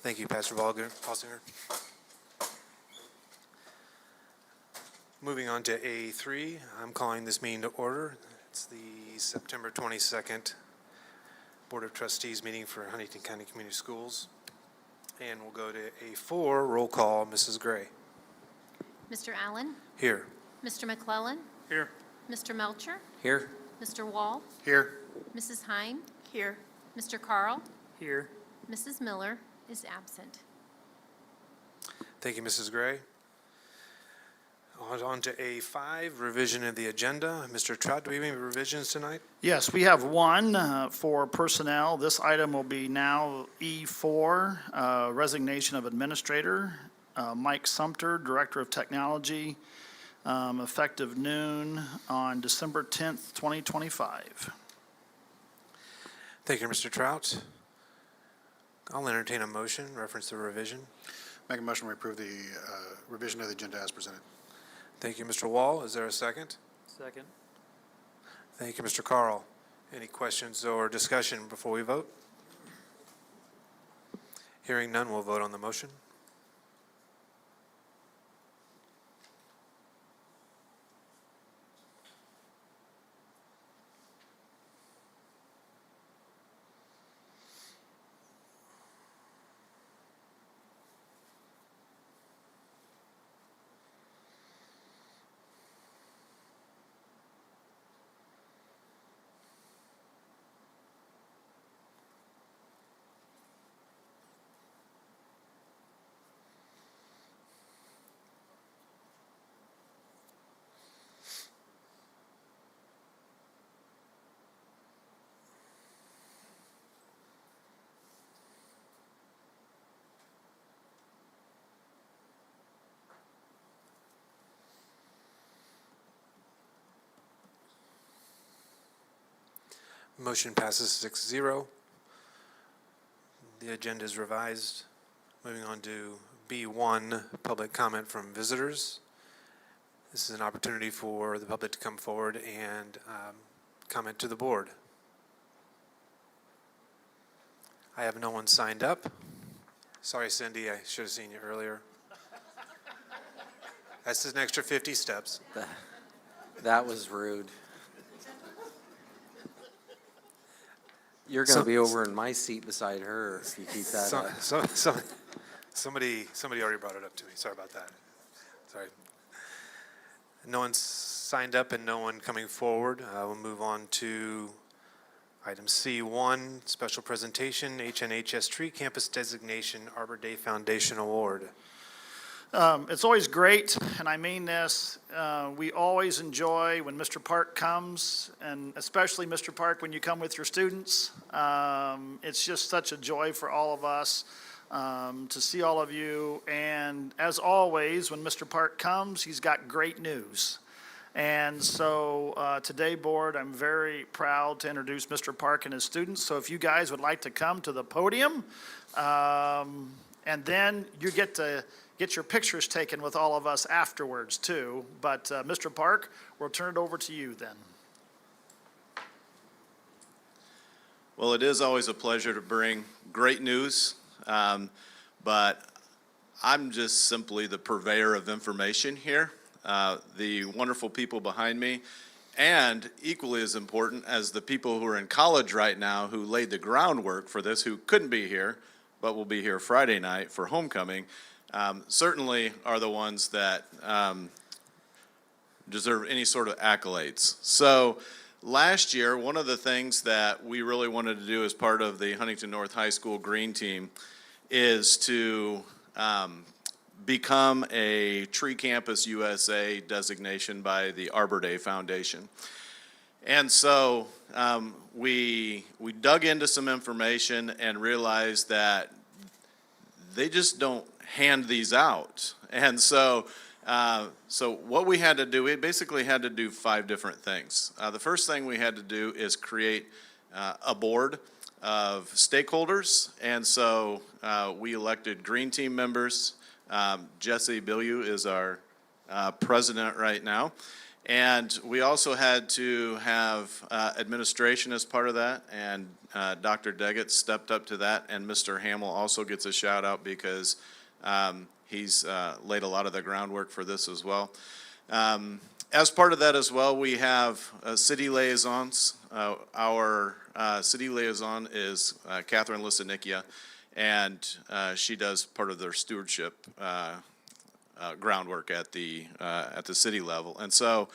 Thank you, Pastor Balsinger. Moving on to A3, I'm calling this meeting to order. It's the September 22nd Board of Trustees meeting for Huntington County Community Schools. And we'll go to A4, roll call, Mrs. Gray. Mr. Allen? Here. Mr. McClellan? Here. Mr. Melcher? Here. Mr. Wall? Here. Mrs. Heim? Here. Mr. Carl? Here. Mrs. Miller is absent. Thank you, Mrs. Gray. On to A5, revision of the agenda. Mr. Trout, do we have any revisions tonight? Yes, we have one for personnel. This item will be now E4, resignation of administrator. Mike Sumter, Director of Technology, effective noon on December 10th, 2025. Thank you, Mr. Trout. I'll entertain a motion, reference the revision. Make a motion to approve the revision of the agenda as presented. Thank you, Mr. Wall. Is there a second? Second. Thank you, Mr. Carl. Any questions or discussion before we vote? Hearing none, we'll vote on the motion. Motion passes 6-0. The agenda is revised. Moving on to B1, public comment from visitors. This is an opportunity for the public to come forward and comment to the board. I have no one signed up. Sorry, Cindy, I should have seen you earlier. That's an extra 50 steps. That was rude. You're going to be over in my seat beside her if you keep that up. Somebody already brought it up to me. Sorry about that. Sorry. No one's signed up and no one coming forward. We'll move on to item C1, special presentation, HNHS Tree Campus Designation Arbor Day Foundation Award. It's always great, and I mean this, we always enjoy when Mr. Park comes, and especially Mr. Park when you come with your students. It's just such a joy for all of us to see all of you, and as always, when Mr. Park comes, he's got great news. And so today, board, I'm very proud to introduce Mr. Park and his students. So if you guys would like to come to the podium, and then you get to get your pictures taken with all of us afterwards too. But Mr. Park, we'll turn it over to you then. Well, it is always a pleasure to bring great news, but I'm just simply the purveyor of information here. The wonderful people behind me, and equally as important as the people who are in college right now who laid the groundwork for this, who couldn't be here, but will be here Friday night for homecoming, certainly are the ones that deserve any sort of accolades. So last year, one of the things that we really wanted to do as part of the Huntington North High School Green Team is to become a Tree Campus USA designation by the Arbor Day Foundation. And so we dug into some information and realized that they just don't hand these out. And so what we had to do, we basically had to do 5 different things. The first thing we had to do is create a board of stakeholders. And so we elected Green Team members. Jesse Bilyeu is our president right now. And we also had to have administration as part of that, and Dr. Deggett stepped up to that, and Mr. Hamill also gets a shout out because he's laid a lot of the groundwork for this as well. As part of that as well, we have city liaisons. Our city liaison is Catherine Lissanikia, and she does part of their stewardship groundwork at the city level. And so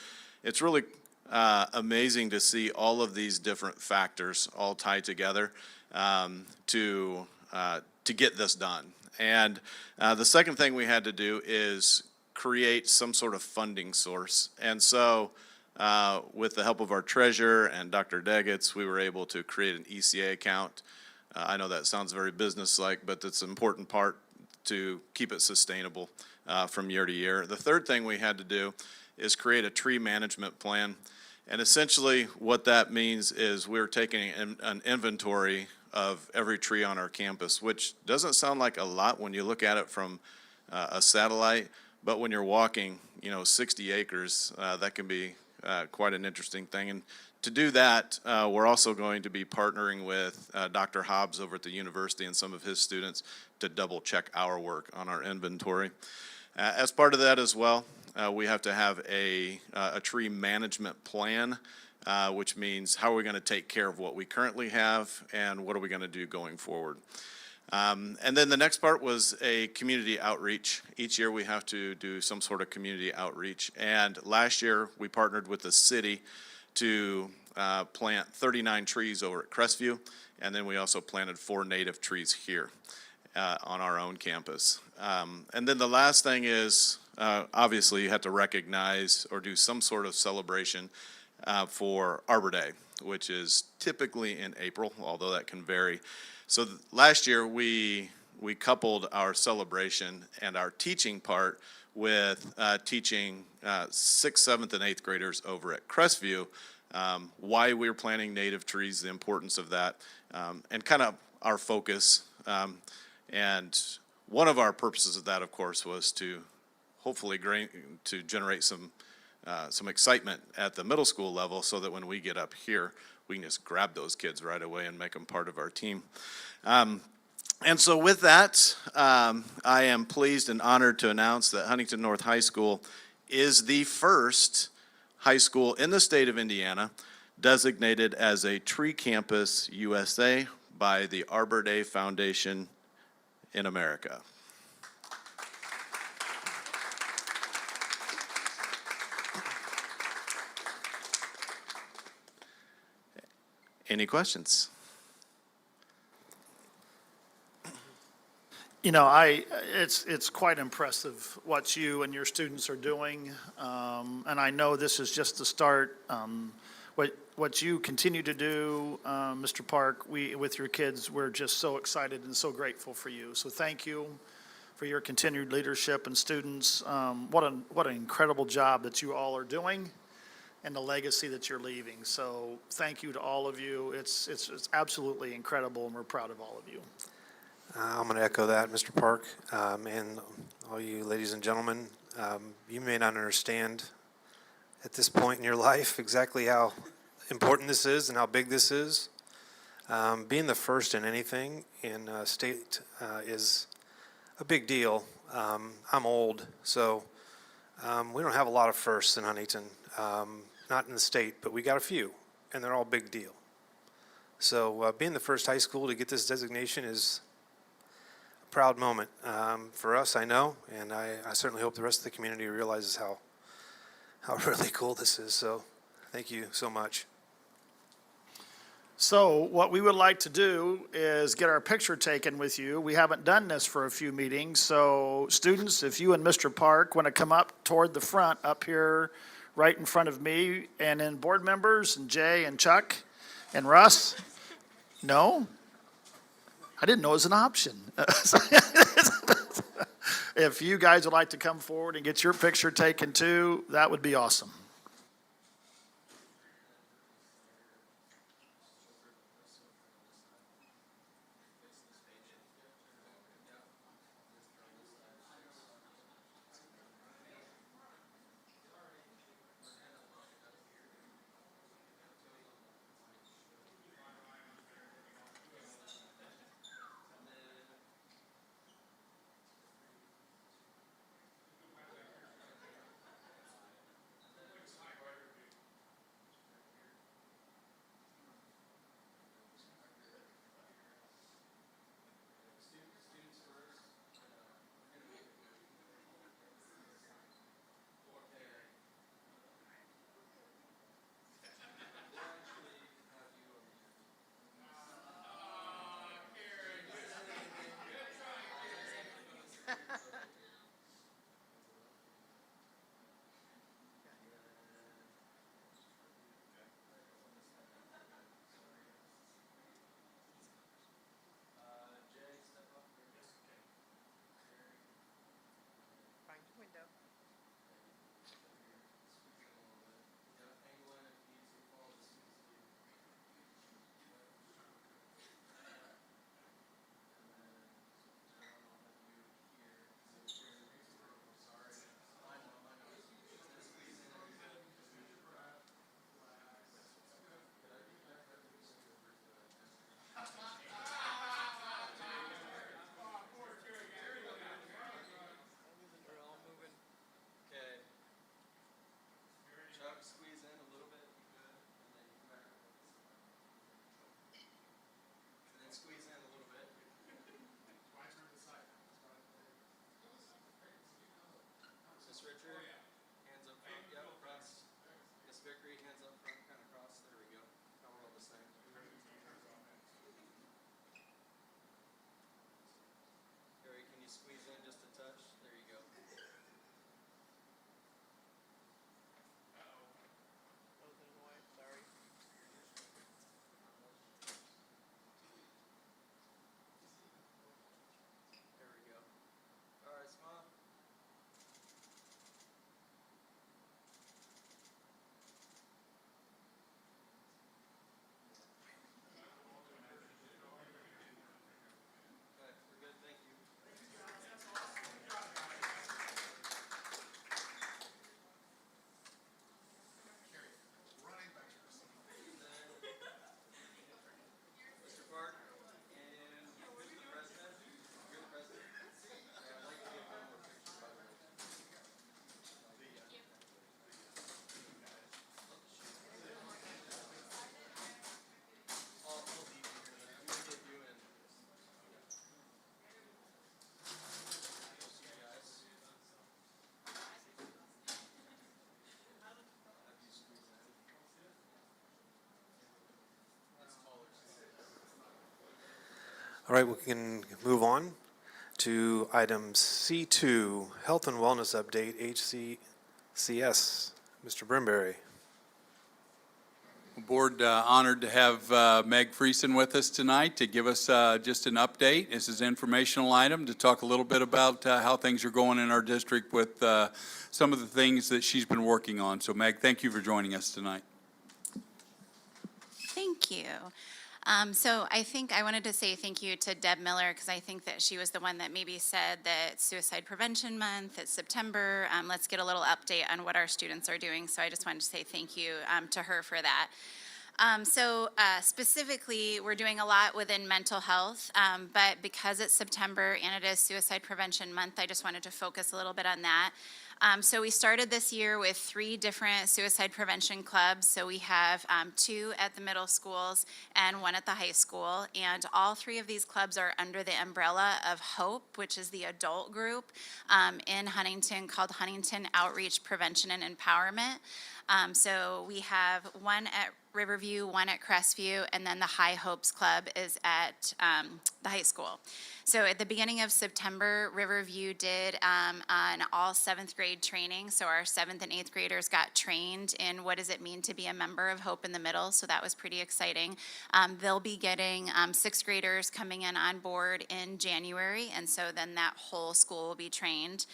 it's really amazing to see all of these different factors all tied together to get this done. And the second thing we had to do is create some sort of funding source. And so with the help of our treasurer and Dr. Deggett's, we were able to create an ECA account. I know that sounds very business-like, but it's an important part to keep it sustainable from year to year. The third thing we had to do is create a tree management plan. And essentially what that means is we're taking an inventory of every tree on our campus, which doesn't sound like a lot when you look at it from a satellite, but when you're walking, 60 acres, that can be quite an interesting thing. And to do that, we're also going to be partnering with Dr. Hobbs over at the university and some of his students to double check our work on our inventory. As part of that as well, we have to have a tree management plan, which means how are we going to take care of what we currently have and what are we going to do going forward. And then the next part was a community outreach. Each year we have to do some sort of community outreach. And last year we partnered with the city to plant 39 trees over at Crestview. And then we also planted 4 native trees here on our own campus. And then the last thing is, obviously you have to recognize or do some sort of celebration for Arbor Day, which is typically in April, although that can vary. So last year we coupled our celebration and our teaching part with teaching 6th, 7th, and 8th graders over at Crestview why we're planting native trees, the importance of that, and kind of our focus. And one of our purposes of that, of course, was to hopefully to generate some excitement at the middle school level so that when we get up here, we can just grab those kids right away and make them part of our team. And so with that, I am pleased and honored to announce that Huntington North High School is the first high school in the state of Indiana designated as a Tree Campus USA by the Arbor Day Foundation in America. Any questions? It's quite impressive what you and your students are doing, and I know this is just the start. What you continue to do, Mr. Park, with your kids, we're just so excited and so grateful for you. So thank you for your continued leadership and students. What an incredible job that you all are doing, and the legacy that you're leaving. So thank you to all of you. It's absolutely incredible, and we're proud of all of you. I'm going to echo that, Mr. Park, and all you ladies and gentlemen. You may not understand at this point in your life exactly how important this is and how big this is. Being the first in anything in state is a big deal. I'm old, so we don't have a lot of firsts in Huntington. Not in the state, but we got a few, and they're all big deal. So being the first high school to get this designation is a proud moment for us, I know, and I certainly hope the rest of the community realizes how really cool this is. So thank you so much. So what we would like to do is get our picture taken with you. We haven't done this for a few meetings, so students, if you and Mr. Park want to come up toward the front, up here right in front of me, and then board members, and Jay and Chuck and Russ. No? I didn't know it was an option. If you guys would like to come forward and get your picture taken too, that would be awesome. All right, we can move on to item C2, Health and Wellness Update, HCCS. Mr. Brimberry. Board honored to have Meg Friesen with us tonight to give us just an update. This is an informational item to talk a little bit about how things are going in our district with some of the things that she's been working on. So Meg, thank you for joining us tonight. Thank you. So I think I wanted to say thank you to Deb Miller, because I think that she was the one that maybe said that Suicide Prevention Month, it's September, let's get a little update on what our students are doing. So I just wanted to say thank you to her for that. Specifically, we're doing a lot within mental health, but because it's September and it is Suicide Prevention Month, I just wanted to focus a little bit on that. So we started this year with 3 different suicide prevention clubs. So we have 2 at the middle schools and 1 at the high school. And all 3 of these clubs are under the umbrella of HOPE, which is the adult group in Huntington called Huntington Outreach Prevention and Empowerment. So we have 1 at Riverview, 1 at Crestview, and then the High Hopes Club is at the high school. So at the beginning of September, Riverview did an all 7th grade training. So our 7th and 8th graders got trained in what does it mean to be a member of Hope in the Middle. So that was pretty exciting. They'll be getting 6th graders coming in on board in January. And so then that whole school will be trained.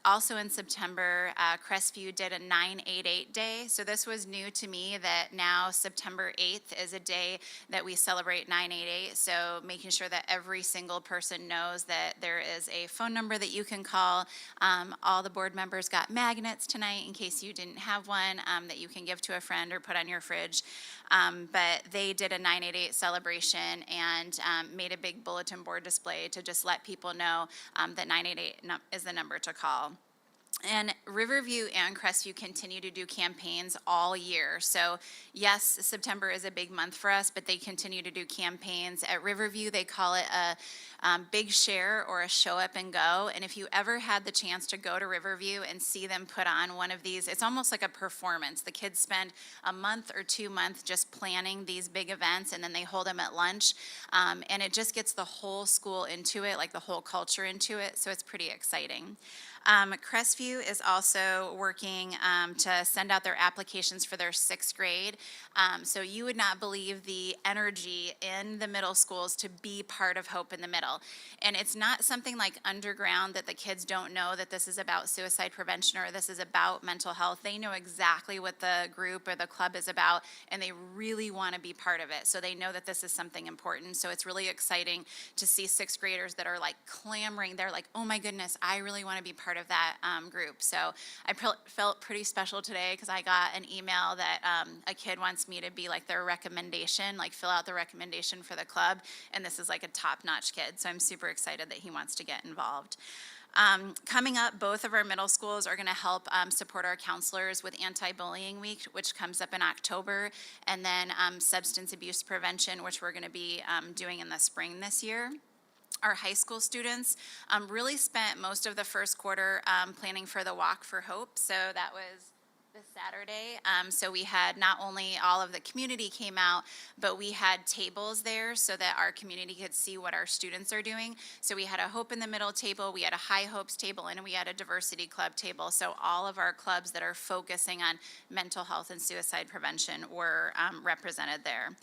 Also in September, Crestview did a 988 day. So this was new to me that now September 8th is a day that we celebrate 988. So making sure that every single person knows that there is a phone number that you can call. All the board members got magnets tonight in case you didn't have one that you can give to a friend or put on your fridge. But they did a 988 celebration and made a big bulletin board display to just let people know that 988 is the number to call. And Riverview and Crestview continue to do campaigns all year. So yes, September is a big month for us, but they continue to do campaigns. At Riverview, they call it a big share or a show up and go. And if you ever had the chance to go to Riverview and see them put on one of these, it's almost like a performance. The kids spend a month or 2 months just planning these big events, and then they hold them at lunch. And it just gets the whole school into it, like the whole culture into it. So it's pretty exciting. Crestview is also working to send out their applications for their 6th grade. So you would not believe the energy in the middle schools to be part of Hope in the Middle. And it's not something like underground that the kids don't know that this is about suicide prevention or this is about mental health. They know exactly what the group or the club is about, and they really want to be part of it. So they know that this is something important. So it's really exciting to see 6th graders that are like clamoring. They're like, oh my goodness, I really want to be part of that group. So I felt pretty special today because I got an email that a kid wants me to be like their recommendation, like fill out the recommendation for the club. And this is like a top-notch kid. So I'm super excited that he wants to get involved. Coming up, both of our middle schools are going to help support our counselors with Anti-Bullying Week, which comes up in October, and then Substance Abuse Prevention, which we're going to be doing in the spring this year. Our high school students really spent most of the first quarter planning for the Walk for Hope. So that was this Saturday. So we had not only all of the community came out, but we had tables there so that our community could see what our students are doing. So we had a Hope in the Middle table, we had a High Hopes table, and we had a Diversity Club table. So all of our clubs that are focusing on mental health and suicide prevention were represented there.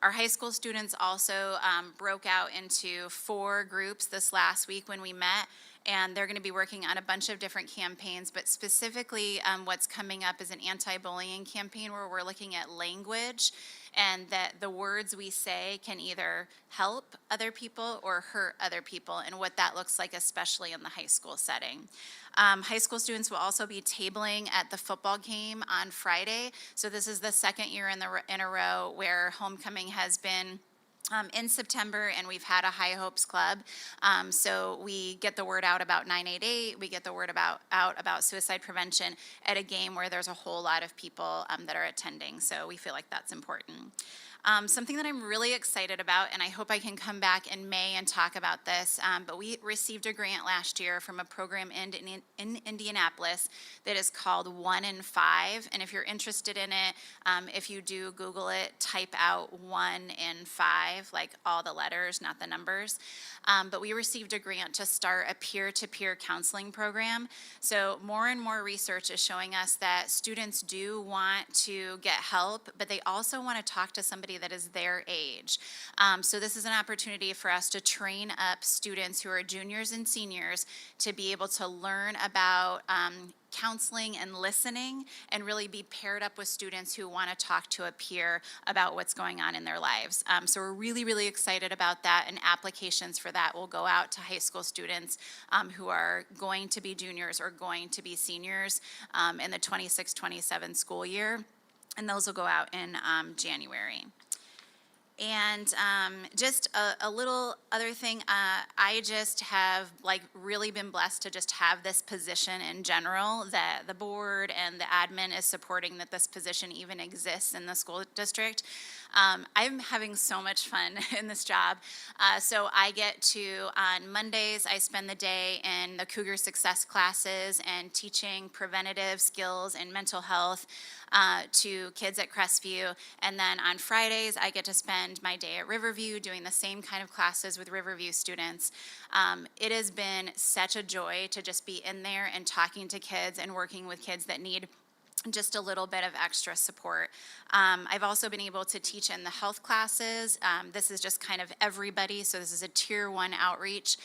Our high school students also broke out into 4 groups this last week when we met, and they're going to be working on a bunch of different campaigns, but specifically what's coming up is an anti-bullying campaign where we're looking at language and that the words we say can either help other people or hurt other people, and what that looks like, especially in the high school setting. High school students will also be tabling at the football game on Friday. So this is the 2nd year in a row where homecoming has been in September, and we've had a High Hopes Club. So we get the word out about 988, we get the word out about suicide prevention at a game where there's a whole lot of people that are attending. So we feel like that's important. Something that I'm really excited about, and I hope I can come back in May and talk about this, but we received a grant last year from a program in Indianapolis that is called 1 in 5. And if you're interested in it, if you do Google it, type out 1 in 5, like all the letters, not the numbers. But we received a grant to start a peer-to-peer counseling program. So more and more research is showing us that students do want to get help, but they also want to talk to somebody that is their age. So this is an opportunity for us to train up students who are juniors and seniors to be able to learn about counseling and listening, and really be paired up with students who want to talk to a peer about what's going on in their lives. So we're really, really excited about that, and applications for that will go out to high school students who are going to be juniors or going to be seniors in the 26-27 school year, and those will go out in January. And just a little other thing, I just have really been blessed to just have this position in general, that the board and the admin is supporting that this position even exists in the school district. I'm having so much fun in this job. So I get to, on Mondays, I spend the day in the Cougar Success classes and teaching preventative skills and mental health to kids at Crestview. And then on Fridays, I get to spend my day at Riverview doing the same kind of classes with Riverview students. It has been such a joy to just be in there and talking to kids and working with kids that need just a little bit of extra support. I've also been able to teach in the health classes. This is just kind of everybody, so this is a tier 1 outreach.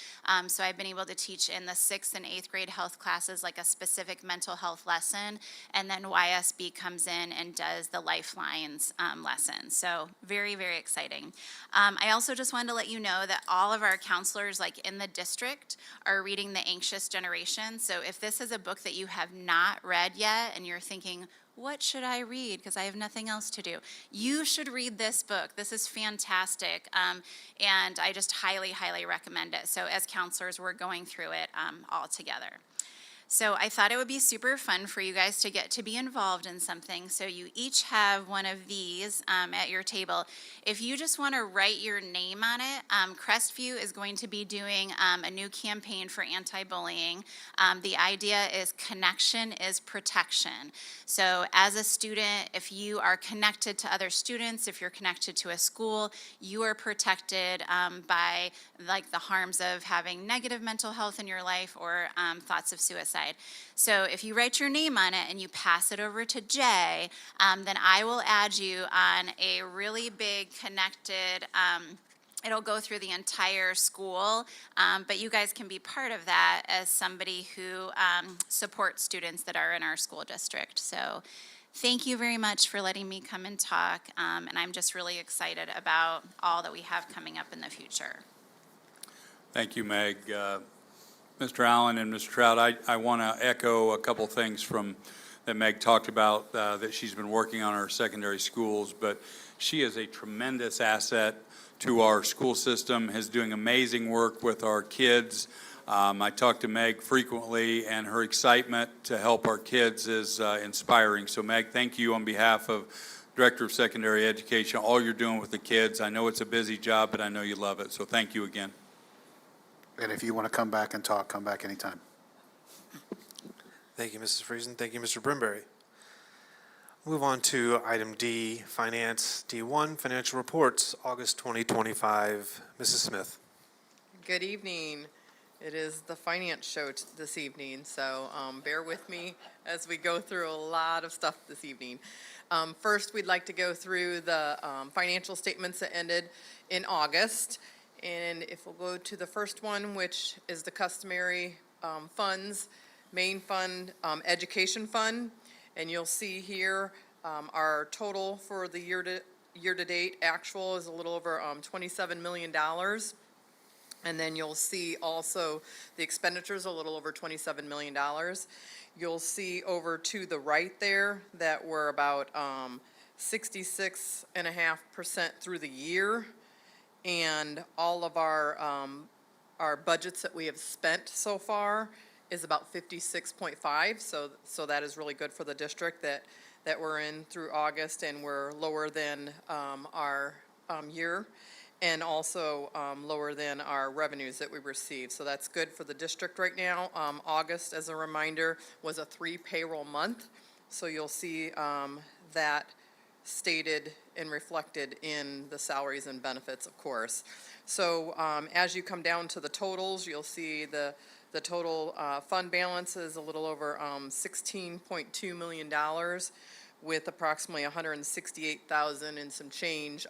So I've been able to teach in the 6th and 8th grade health classes, like a specific mental health lesson, and then YSB comes in and does the Lifelines lesson. So very, very exciting. I also just wanted to let you know that all of our counselors in the district are reading The Anxious Generation. So if this is a book that you have not read yet and you're thinking, what should I read because I have nothing else to do, you should read this book. This is fantastic, and I just highly, highly recommend it. So as counselors, we're going through it all together. So I thought it would be super fun for you guys to get to be involved in something. So you each have one of these at your table. If you just want to write your name on it, Crestview is going to be doing a new campaign for anti-bullying. The idea is connection is protection. So as a student, if you are connected to other students, if you're connected to a school, you are protected by the harms of having negative mental health in your life or thoughts of suicide. So if you write your name on it and you pass it over to Jay, then I will add you on a really big connected, it'll go through the entire school, but you guys can be part of that as somebody who supports students that are in our school district. So thank you very much for letting me come and talk, and I'm just really excited about all that we have coming up in the future. Thank you, Meg. Mr. Allen and Mr. Trout, I want to echo a couple things that Meg talked about, that she's been working on our secondary schools, but she is a tremendous asset to our school system, is doing amazing work with our kids. I talk to Meg frequently, and her excitement to help our kids is inspiring. So Meg, thank you on behalf of Director of Secondary Education, all you're doing with the kids. I know it's a busy job, but I know you love it, so thank you again. And if you want to come back and talk, come back anytime. Thank you, Mrs. Friesen. Thank you, Mr. Brimberry. Move on to item D, Finance. D1, Financial Reports, August 2025. Mrs. Smith. Good evening. It is the finance show this evening, so bear with me as we go through a lot of stuff this evening. First, we'd like to go through the financial statements that ended in August. And if we'll go to the first one, which is the customary funds, main fund, education fund, and you'll see here our total for the year-to-date actual is a little over $27 million. And then you'll see also the expenditures a little over $27 million. You'll see over to the right there that we're about 66.5% through the year. And all of our budgets that we have spent so far is about 56.5, so that is really good for the district that we're in through August, and we're lower than our year, and also lower than our revenues that we received. So that's good for the district right now. August, as a reminder, was a 3 payroll month, so you'll see that stated and reflected in the salaries and benefits, of course. So as you come down to the totals, you'll see the total fund balance is a little over $16.2 million, with approximately $168,000 and some change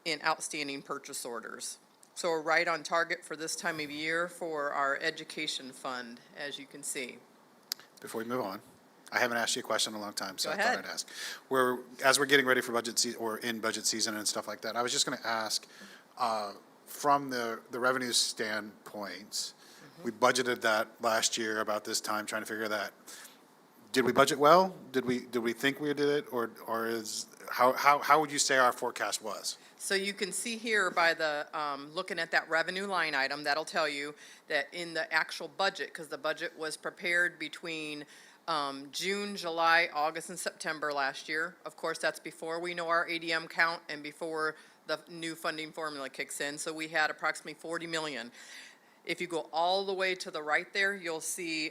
in outstanding purchase orders. So we're right on target for this time of year for our education fund, as you can see. Before we move on, I haven't asked you a question in a long time, so Go I thought ahead. I'd ask. As we're getting ready for budget season, or in budget season and stuff like that, I was just gonna ask, from the revenue standpoint, we budgeted that last year about this time, trying to figure that. Did we budget well? Did we think we did it, or is, how would you say our forecast was? So you can see here by the, looking at that revenue line item, that'll tell you that in the actual budget, because the budget was prepared between June, July, August, and September last year. Of course, that's before we know our ADM count and before the new funding formula kicks in. So we had approximately 40 million. If you go all the way to the right there, you'll see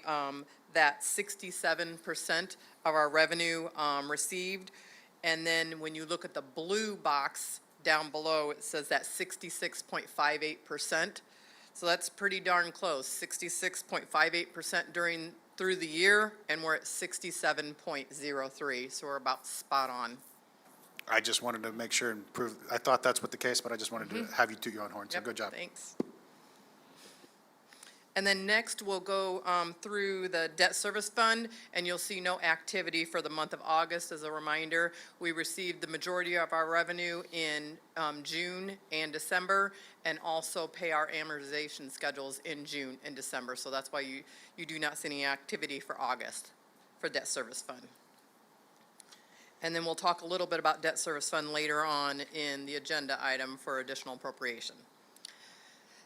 that 67% of our revenue received. And then when you look at the blue box down below, it says that 66.58%. So that's pretty darn close, 66.58% through the year, and we're at 67.03, so we're about spot on. I just wanted to make sure and prove, I thought that's what the case, but I just wanted to have you toot your own horn, so Yep, good job. Thanks. And then next, we'll go through the debt service fund, and you'll see no activity for the month of August. As a reminder, we received the majority of our revenue in June and December, and also pay our amortization schedules in June and December. So that's why you do not see any activity for August for debt service fund. And then we'll talk a little bit about debt service fund later on in the agenda item for additional appropriation.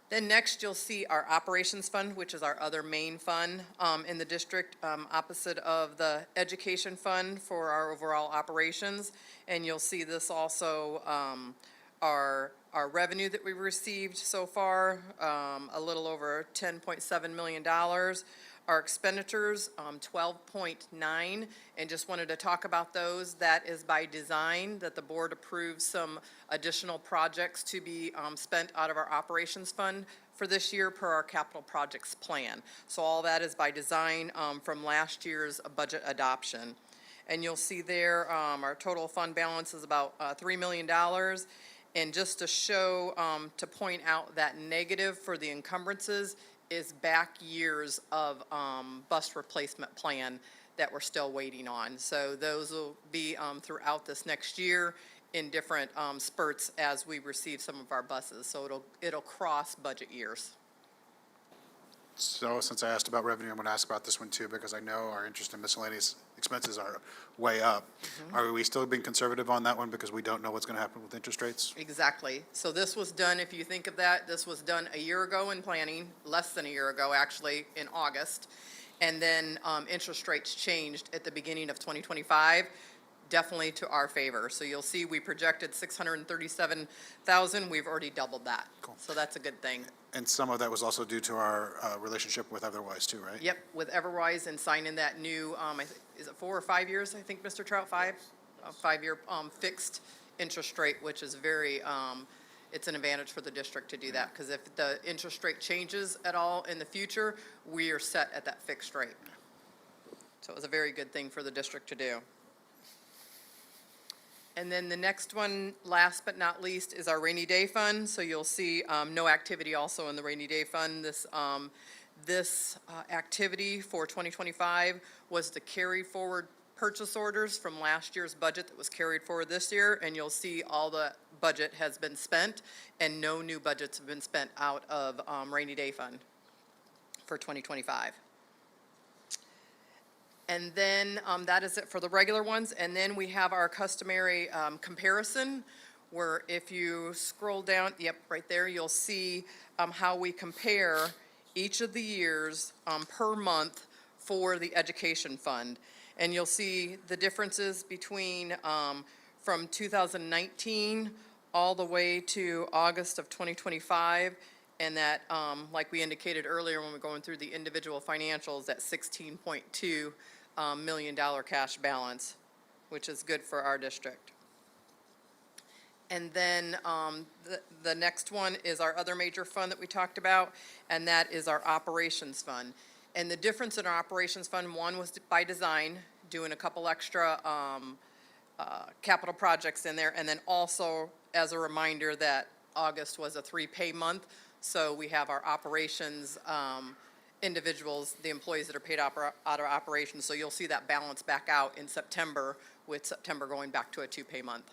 Then next, you'll see our operations fund, which is our other main fund in the district, opposite of the education fund for our overall operations. And you'll see this also, our revenue that we received so far, a little over $10.7 million. Our expenditures, 12.9, and just wanted to talk about those. That is by design, that the board approved some additional projects to be spent out of our operations fund for this year per our capital projects plan. So all that is by design from last year's budget adoption. And you'll see there, our total fund balance is about $3 million. And just to show, to point out that negative for the encumbrances is back years of bus replacement plan that we're still waiting on. So those will be throughout this next year in different spurts as we receive some of our buses. So it'll cross budget years. So since I asked about revenue, I'm going to ask about this one too, because I know our interest in miscellaneous expenses are way up. Are we still being conservative on that one because we don't know what's going to happen with interest rates? Exactly. So this was done, if you think of that, this was done a year ago in planning, less than a year ago, actually, in August. And then interest rates changed at the beginning of 2025, definitely to our favor. So you'll see we projected 637,000. We've already doubled that. Cool. So that's a good thing. And some of that was also due to our relationship with Otherwise too, right? Yep, with Everwise and signing that new, is it 4 or 5 years, I think, Mr. Trout, 5? 5-year fixed interest rate, which is very, it's an advantage for the district to do that, because if the interest rate changes at all in the future, we are set at that fixed rate. So it was a very good thing for the district to do. And then the next one, last but not least, is our rainy day fund. So you'll see no activity also in the rainy day fund. This activity for 2025 was to carry forward purchase orders from last year's budget that was carried forward this year. And you'll see all the budget has been spent and no new budgets have been spent out of rainy day fund for 2025. And then that is it for the regular ones. And then we have our customary comparison, where if you scroll down, yep, right there, you'll see how we compare each of the years per month for the education fund. And you'll see the differences between from 2019 all the way to August of 2025. And that, like we indicated earlier when we were going through the individual financials, that $16.2 million cash balance, which is good for our district. And then the next one is our other major fund that we talked about, and that is our operations fund. And the difference in our operations fund, one was by design, doing a couple extra capital projects in there, and then also as a reminder that August was a 3-pay month, so we have our operations individuals, the employees that are paid out of operations, so you'll see that balance back out in September, with September going back to a 2-pay month.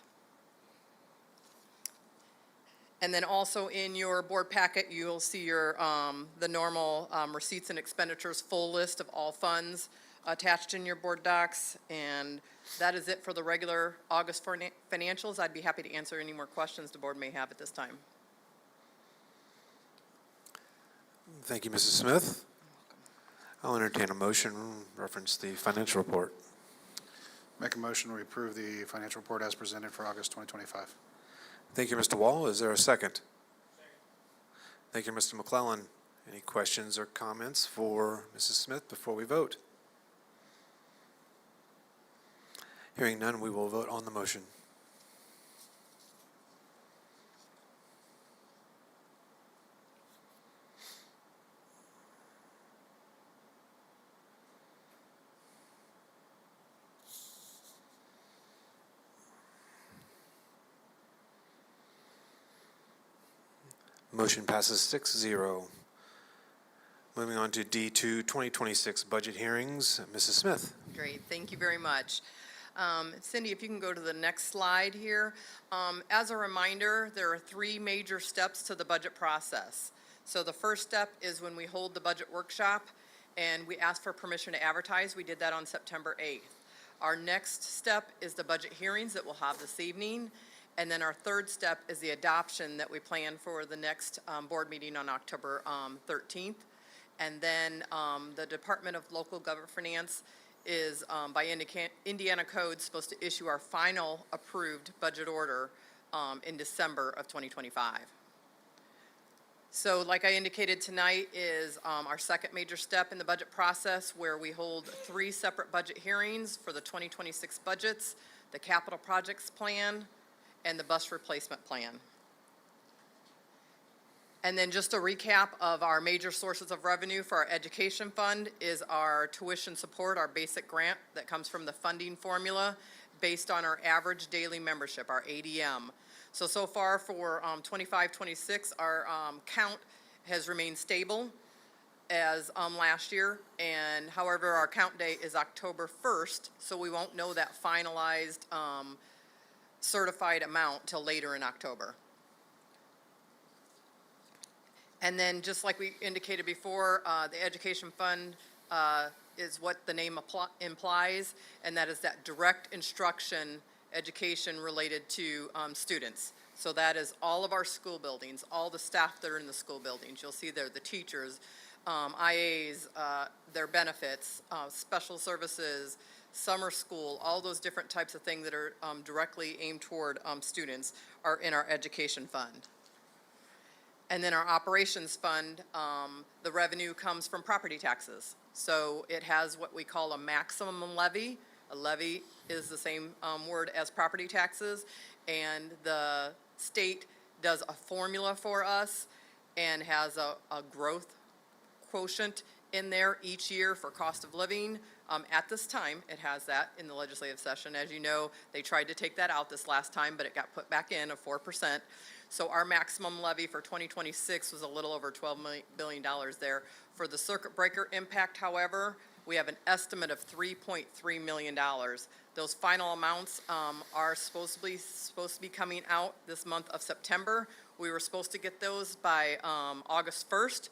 And then also in your board packet, you'll see your, the normal receipts and expenditures, full list of all funds attached in your board docs. And that is it for the regular August financials. I'd be happy to answer any more questions the board may have at this time. Thank you, Mrs. Smith. I'll entertain a motion reference the financial report. Make a motion, we approve the financial report as presented for August 2025. Thank you, Mr. Wall. Is there a second? Thank you, Mr. McClellan. Any questions or comments for Mrs. Smith before we vote? Hearing none, we will vote on the motion. Motion passes 6-0. Moving on to D2, 2026 budget hearings. Mrs. Smith. Great, thank you very much. Cindy, if you can go to the next slide here. As a reminder, there are 3 major steps to the budget process. So the first step is when we hold the budget workshop and we ask for permission to advertise. We did that on September 8th. Our next step is the budget hearings that we'll have this evening. And then our third step is the adoption that we plan for the next board meeting on October 13th. And then the Department of Local Government Finance is, by Indiana Code, supposed to issue our final approved budget order in December of 2025. So like I indicated tonight is our second major step in the budget process, where we hold 3 separate budget hearings for the 2026 budgets, the capital projects plan, and the bus replacement plan. And then just a recap of our major sources of revenue for our education fund is our tuition support, our basic grant that comes from the funding formula based on our average daily membership, our ADM. So far for 25-26, our count has remained stable as last year. And however, our count date is October 1st, so we won't know that finalized certified amount till later in October. And then just like we indicated before, the education fund is what the name implies, and that is that direct instruction education related to students. So that is all of our school buildings, all the staff that are in the school buildings. You'll see there the teachers, IAs, their benefits, special services, summer school, all those different types of things that are directly aimed toward students are in our education fund. And then our operations fund, the revenue comes from property taxes. So it has what we call a maximum levy. A levy is the same word as property taxes, and the state does a formula for us and has a growth quotient in there each year for cost of living. At this time, it has that in the legislative session. As you know, they tried to take that out this last time, but it got put back in of 4%. So our maximum levy for 2026 was a little over $12 billion there. For the circuit breaker impact, however, we have an estimate of $3.3 million. Those final amounts are supposed to be coming out this month of September. We were supposed to get those by August 1st.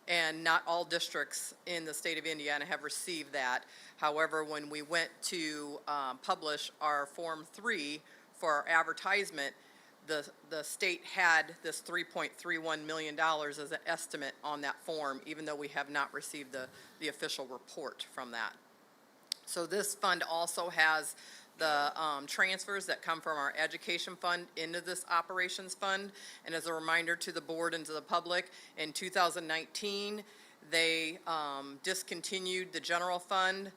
And not all districts in the state of Indiana have received that. However, when we went to publish our Form 3 for our advertisement, the state had this $3.31 million as an estimate on that form, even though we have not received the official report from that. So this fund also has the transfers that come from our education fund into this operations fund. And as a reminder to the board and to the public, in 2019, they discontinued the general fund,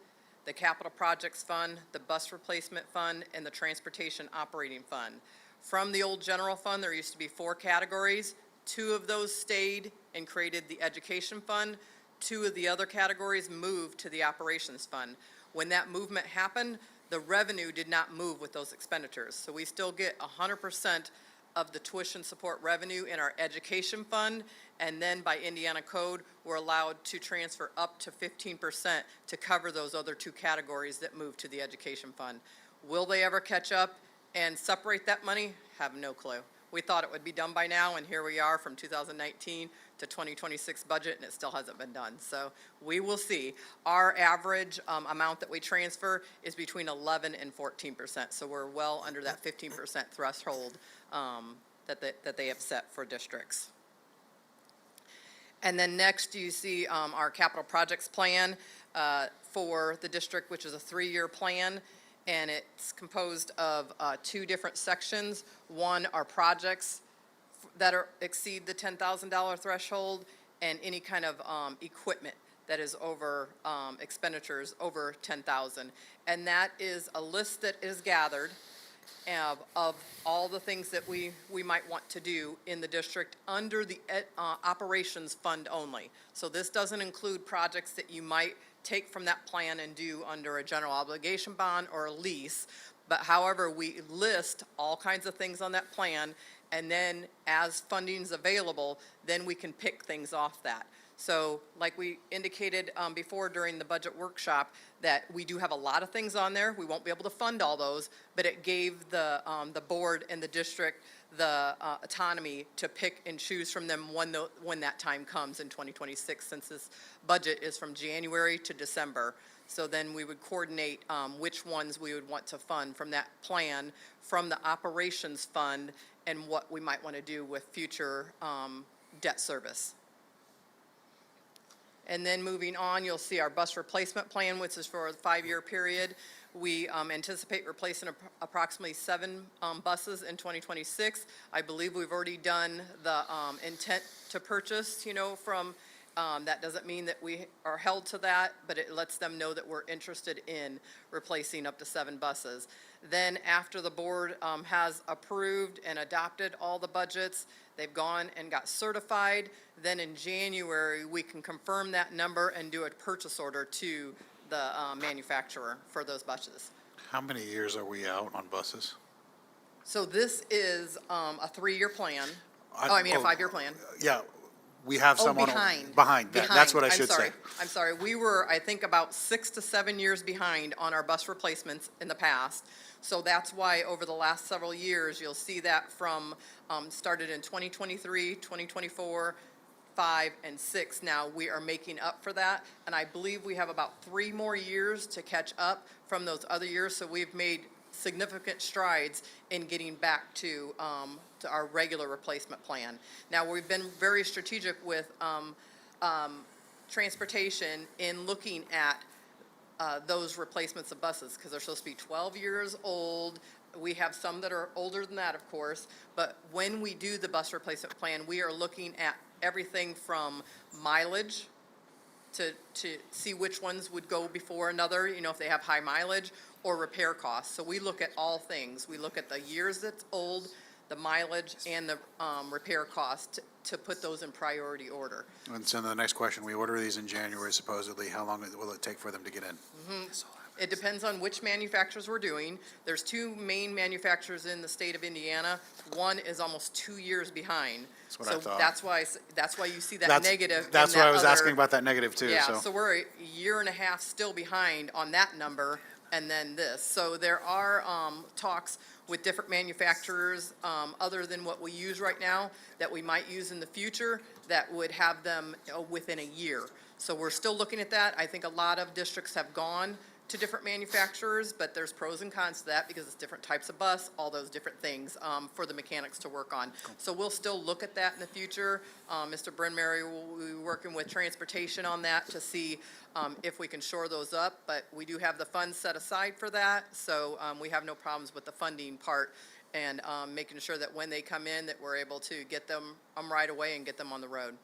the capital projects fund, the bus replacement fund, and the transportation operating fund. From the old general fund, there used to be 4 categories. 2 of those stayed and created the education fund. 2 of the other categories moved to the operations fund. When that movement happened, the revenue did not move with those expenditures. So we still get 100% of the tuition support revenue in our education fund, and then by Indiana code, we're allowed to transfer up to 15% to cover those other 2 categories that move to the education fund. Will they ever catch up and separate that money? Have no clue. We thought it would be done by now, and here we are from 2019 to 2026 budget, and it still hasn't been done. So we will see. Our average amount that we transfer is between 11 and 14%. So we're well under that 15% threshold that they have set for districts. And then next you see our capital projects plan for the district, which is a 3-year plan. And it's composed of 2 different sections. One are projects that exceed the $10,000 threshold, and any kind of equipment that is over expenditures over $10,000. And that is a list that is gathered of all the things that we might want to do in the district under the operations fund only. So this doesn't include projects that you might take from that plan and do under a general obligation bond or a lease. But however, we list all kinds of things on that plan, and then as funding's available, then we can pick things off that. So like we indicated before during the budget workshop, that we do have a lot of things on there. We won't be able to fund all those, but it gave the board and the district the autonomy to pick and choose from them when that time comes in 2026, since this budget is from January to December. So then we would coordinate which ones we would want to fund from that plan, from the operations fund, and what we might want to do with future debt service. And then moving on, you'll see our bus replacement plan, which is for a 5-year period. We anticipate replacing approximately 7 buses in 2026. I believe we've already done the intent to purchase, from, that doesn't mean that we are held to that, but it lets them know that we're interested in replacing up to 7 buses. Then after the board has approved and adopted all the budgets, they've gone and got certified. Then in January, we can confirm that number and do a purchase order to the manufacturer for those buses. How many years are we out on buses? So this is a 3-year plan. A 5-year plan. Yeah, we have Oh, someone. behind. That's what I I'm should sorry. say. I'm sorry. We were, I think, about 6 to 7 years behind on our bus replacements in the past. So that's why over the last several years, you'll see that from, started in 2023, 2024, 5, and 6. Now we are making up for that. And I believe we have about 3 more years to catch up from those other years. So we've made significant strides in getting back to our regular replacement plan. Now, we've been very strategic with transportation in looking at those replacements of buses, because they're supposed to be 12 years old. We have some that are older than that, of course, but when we do the bus replacement plan, we are looking at everything from mileage to see which ones would go before another, if they have high mileage, or repair costs. So we look at all things. We look at the years that's old, the mileage, and the repair cost to put those in priority order. And so the next question, we order these in January supposedly, how long will it take for them to get in? It depends on which manufacturers we're doing. There's 2 main manufacturers in the state of Indiana. One is almost 2 years behind. That's what I thought. So that's why you see that negative. That's in why that I was other- asking about that negative too, Yeah, so. so we're a year and a half still behind on that number, and then this. So there are talks with different manufacturers, other than what we use right now, that we might use in the future, that would have them within a year. So we're still looking at that. I think a lot of districts have gone to different manufacturers, but there's pros and cons to that because it's different types of bus, all those different things for the mechanics to work on. So we'll still look at that in the future. Mr. Brynmary will be working with transportation on that to see if we can shore those up, but we do have the funds set aside for that, so we have no problems with the funding part and making sure that when they come in, that we're able to get them right away and get them on the road.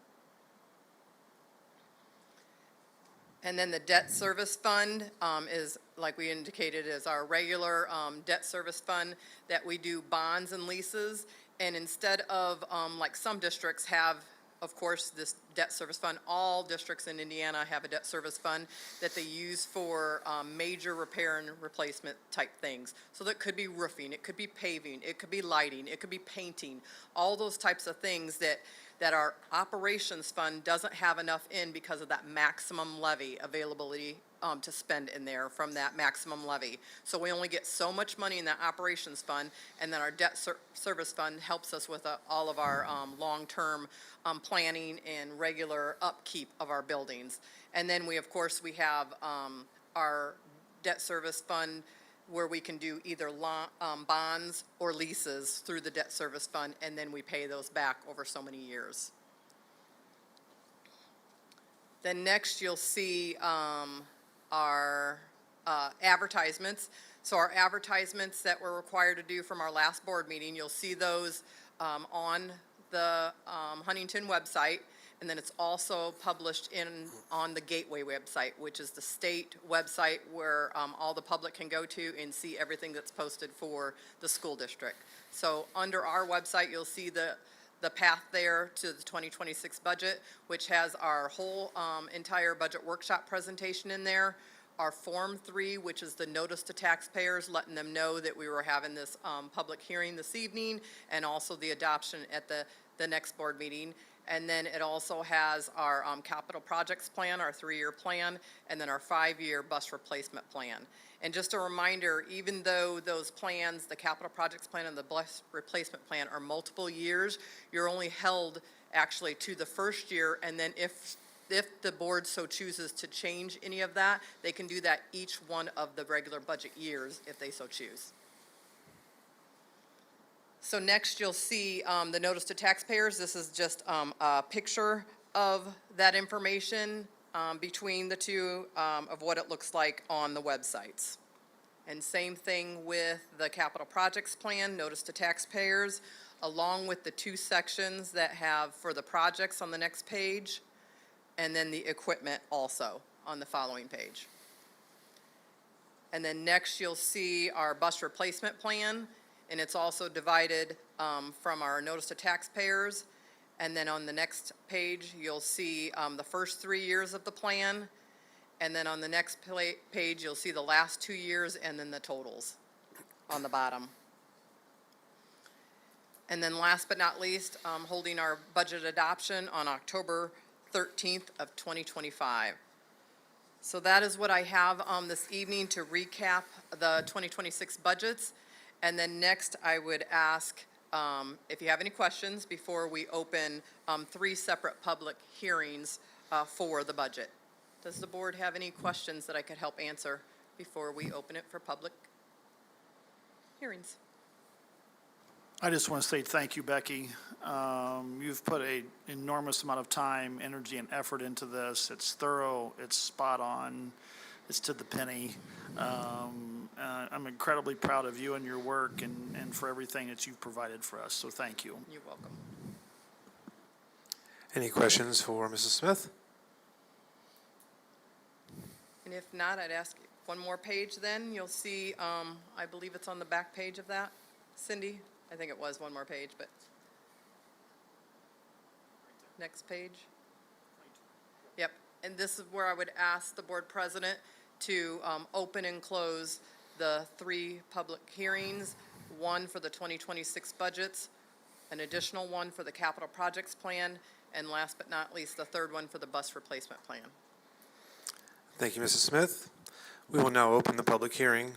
And then the debt service fund is, like we indicated, is our regular debt service fund that we do bonds and leases. And instead of, like some districts have, of course, this debt service fund, all districts in Indiana have a debt service fund that they use for major repair and replacement type things. So that could be roofing, it could be paving, it could be lighting, it could be painting, all those types of things that our operations fund doesn't have enough in because of that maximum levy availability to spend in there from that maximum levy. So we only get so much money in that operations fund, and then our debt service fund helps us with all of our long-term planning and regular upkeep of our buildings. And then we have our debt service fund where we can do either bonds or leases through the debt service fund, and then we pay those back over so many years. Then next you'll see our advertisements. So our advertisements that we're required to do from our last board meeting, you'll see those on the Huntington website. And then it's also published on the Gateway website, which is the state website where all the public can go to and see everything that's posted for the school district. So under our website, you'll see the path there to the 2026 budget, which has our whole entire budget workshop presentation in there. Our Form 3, which is the notice to taxpayers, letting them know that we were having this public hearing this evening, and also the adoption at the next board meeting. And then it also has our capital projects plan, our 3-year plan, and then our 5-year bus replacement plan. And just a reminder, even though those plans, the capital projects plan and the bus replacement plan are multiple years, you're only held actually to the first year, and then if the board so chooses to change any of that, they can do that each one of the regular budget years if they so choose. So next you'll see the notice to taxpayers. This is just a picture of that information between the two of what it looks like on the websites. And same thing with the capital projects plan, notice to taxpayers, along with the 2 sections that have for the projects on the next page, and then the equipment also on the following page. And then next you'll see our bus replacement plan. And it's also divided from our notice to taxpayers. And then on the next page, you'll see the first 3 years of the plan. And then on the next page, you'll see the last 2 years and then the totals on the bottom. And then last but not least, holding our budget adoption on October 13th of 2025. So that is what I have this evening to recap the 2026 budgets. And then next, I would ask if you have any questions before we open 3 separate public hearings for the budget. Does the board have any questions that I could help answer before we open it for public hearings? I just want to say thank you, Becky. You've put an enormous amount of time, energy, and effort into this. It's thorough, it's spot on, it's to the penny. I'm incredibly proud of you and your work and for everything that you've provided for us, so thank you. You're welcome. Any questions for Mrs. Smith? And if not, I'd ask one more page then. You'll see, I believe it's on the back page of that. Cindy, I think it was one more page, but next page. Yep, and this is where I would ask the board president to open and close the 3 public hearings, 1 for the 2026 budgets, an additional 1 for the capital projects plan, and last but not least, the 3rd one for the bus replacement plan. Thank you, Mrs. Smith. We will now open the public hearing.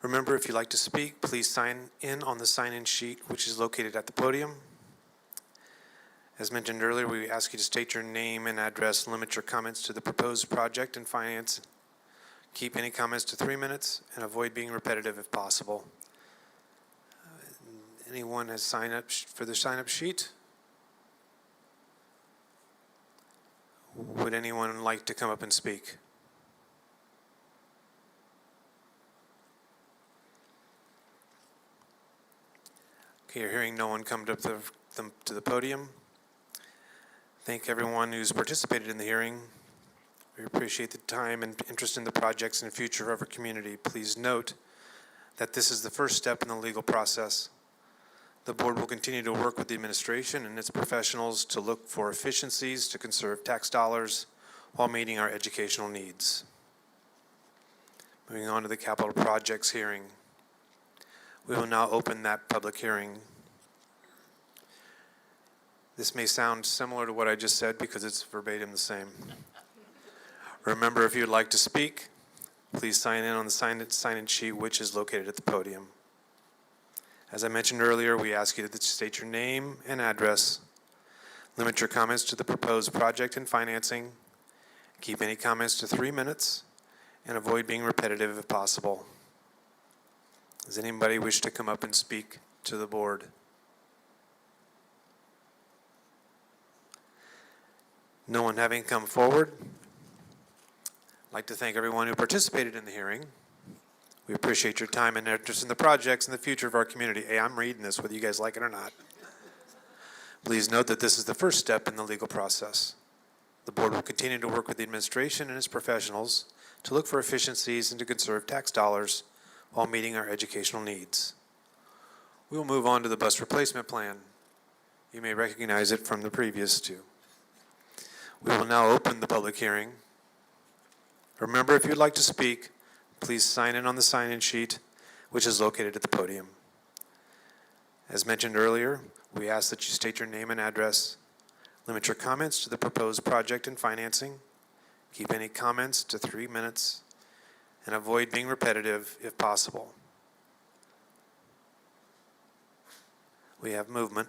Remember, if you'd like to speak, please sign in on the sign-in sheet, which is located at the podium. As mentioned earlier, we ask you to state your name and address, limit your comments to the proposed project and finance Keep any comments to 3 minutes and avoid being repetitive if possible. Anyone has signed up for the sign-up sheet? Would anyone like to come up and speak? Okay, you're hearing no one come up to the podium. Thank everyone who's participated in the hearing. We appreciate the time and interest in the projects and future of our community. Please note that this is the first step in the legal process. The board will continue to work with the administration and its professionals to look for efficiencies to conserve tax dollars while meeting our educational needs. Moving on to the capital projects hearing. We will now open that public hearing. This may sound similar to what I just said because it's verbatim the same. Remember, if you'd like to speak, please sign in on the sign-in sheet, which is located at the podium. As I mentioned earlier, we ask you to state your name and address. Limit your comments to the proposed project and financing. Keep any comments to 3 minutes and avoid being repetitive if possible. Does anybody wish to come up and speak to the board? No one having come forward, I'd like to thank everyone who participated in the hearing. We appreciate your time and interest in the projects and the future of our community. Hey, I'm reading this whether you guys like it or not. Please note that this is the first step in the legal process. The board will continue to work with the administration and its professionals to look for efficiencies and to conserve tax dollars while meeting our educational needs. We will move on to the bus replacement plan. You may recognize it from the previous two. We will now open the public hearing. Remember, if you'd like to speak, please sign in on the sign-in sheet, which is located at the podium. As mentioned earlier, we ask that you state your name and address. Limit your comments to the proposed project and financing. Keep any comments to 3 minutes and avoid being repetitive if possible. We have movement.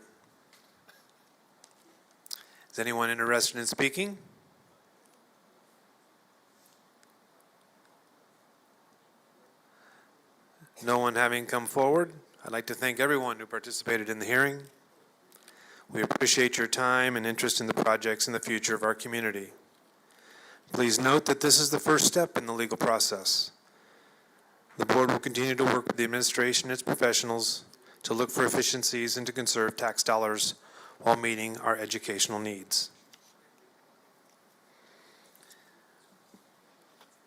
Is anyone interested in speaking? No one having come forward, I'd like to thank everyone who participated in the hearing. We appreciate your time and interest in the projects and the future of our community. Please note that this is the first step in the legal process. The board will continue to work with the administration and its professionals to look for efficiencies and to conserve tax dollars while meeting our educational needs.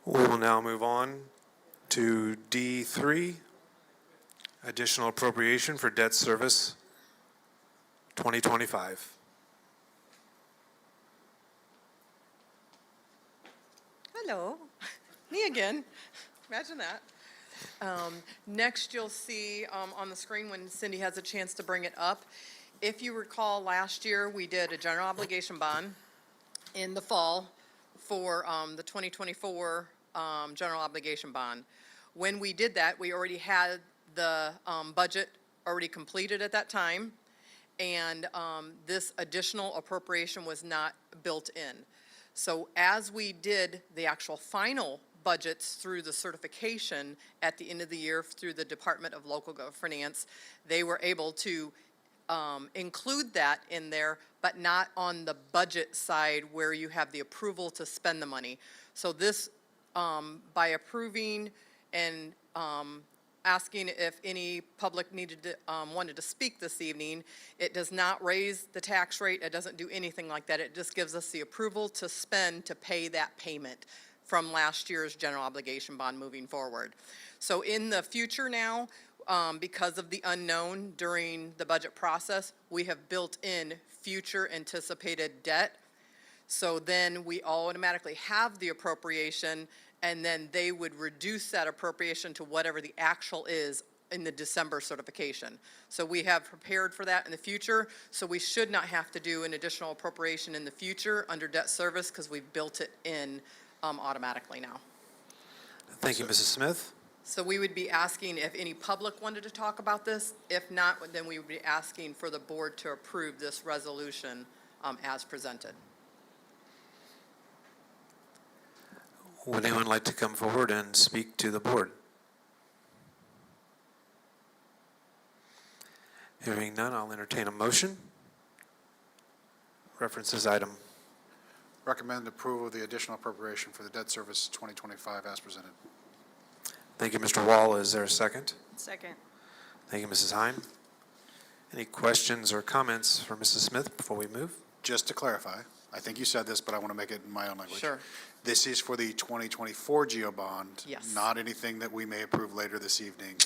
We will now move on to D3, additional appropriation for debt service 2025. Hello, me again. Imagine that. Next, you'll see on the screen when Cindy has a chance to bring it up. If you recall, last year, we did a general obligation bond in the fall for the 2024 general obligation bond. When we did that, we already had the budget already completed at that time, and this additional appropriation was not built in. So as we did the actual final budgets through the certification at the end of the year through the Department of Local Finance, they were able to include that in there, but not on the budget side where you have the approval to spend the money. So this, by approving and asking if any public needed to, wanted to speak this evening, it does not raise the tax rate. It doesn't do anything like that. It just gives us the approval to spend to pay that payment from last year's general obligation bond moving forward. So in the future now, because of the unknown during the budget process, we have built in future anticipated debt. So then we automatically have the appropriation, and then they would reduce that appropriation to whatever the actual is in the December certification. So we have prepared for that in the future, so we should not have to do an additional appropriation in the future under debt service because we've built it in automatically now. Thank you, Mrs. Smith. So we would be asking if any public wanted to talk about this. If not, then we would be asking for the board to approve this resolution as presented. Would anyone like to come forward and speak to the board? Hearing none, I'll entertain a motion. References item. Recommend approval of the additional appropriation for the debt service 2025 as presented. Thank you, Mr. Wall. Is there a second? Second. Thank you, Mrs. Heim. Any questions or comments for Mrs. Smith before we move? Just to clarify, I think you said this, but I want to make it in my own language. Sure. This is for the 2024 GEO bond. Yes. Not anything that we may approve later this evening.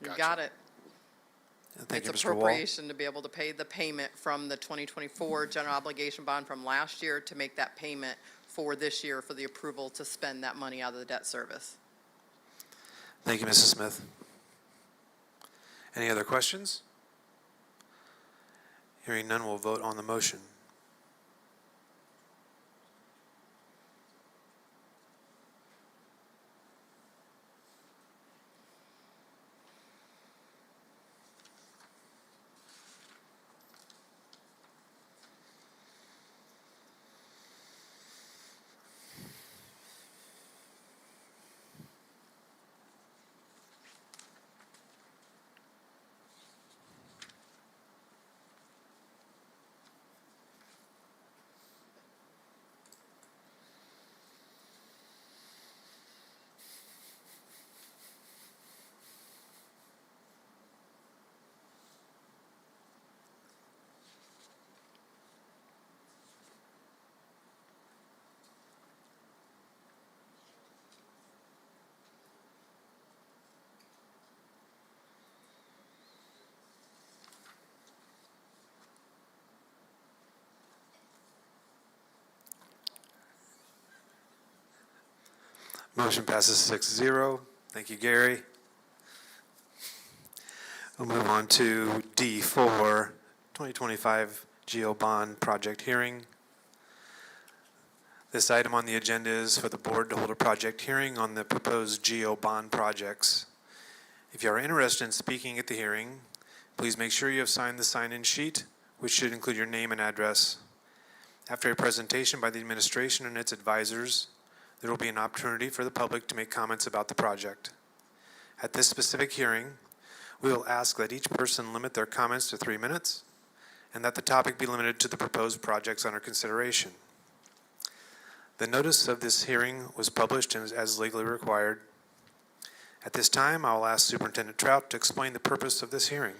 You Gotcha. got it. Thank you, It's Mr. Wall. appropriation to be able to pay the payment from the 2024 general obligation bond from last year to make that payment for this year for the approval to spend that money out of the debt service. Thank you, Mrs. Smith. Any other questions? Hearing none, we'll vote on the motion. Motion passes 6-0. Thank you, Gary. We'll move on to D4, 2025 GEO Bond Project Hearing. This item on the agenda is for the board to hold a project hearing on the proposed GEO bond projects. If you are interested in speaking at the hearing, please make sure you have signed the sign-in sheet, which should include your name and address. After a presentation by the administration and its advisors, there will be an opportunity for the public to make comments about the project. At this specific hearing, we will ask that each person limit their comments to 3 minutes and that the topic be limited to the proposed projects under consideration. The notice of this hearing was published and is as legally required. At this time, I will ask Superintendent Trout to explain the purpose of this hearing.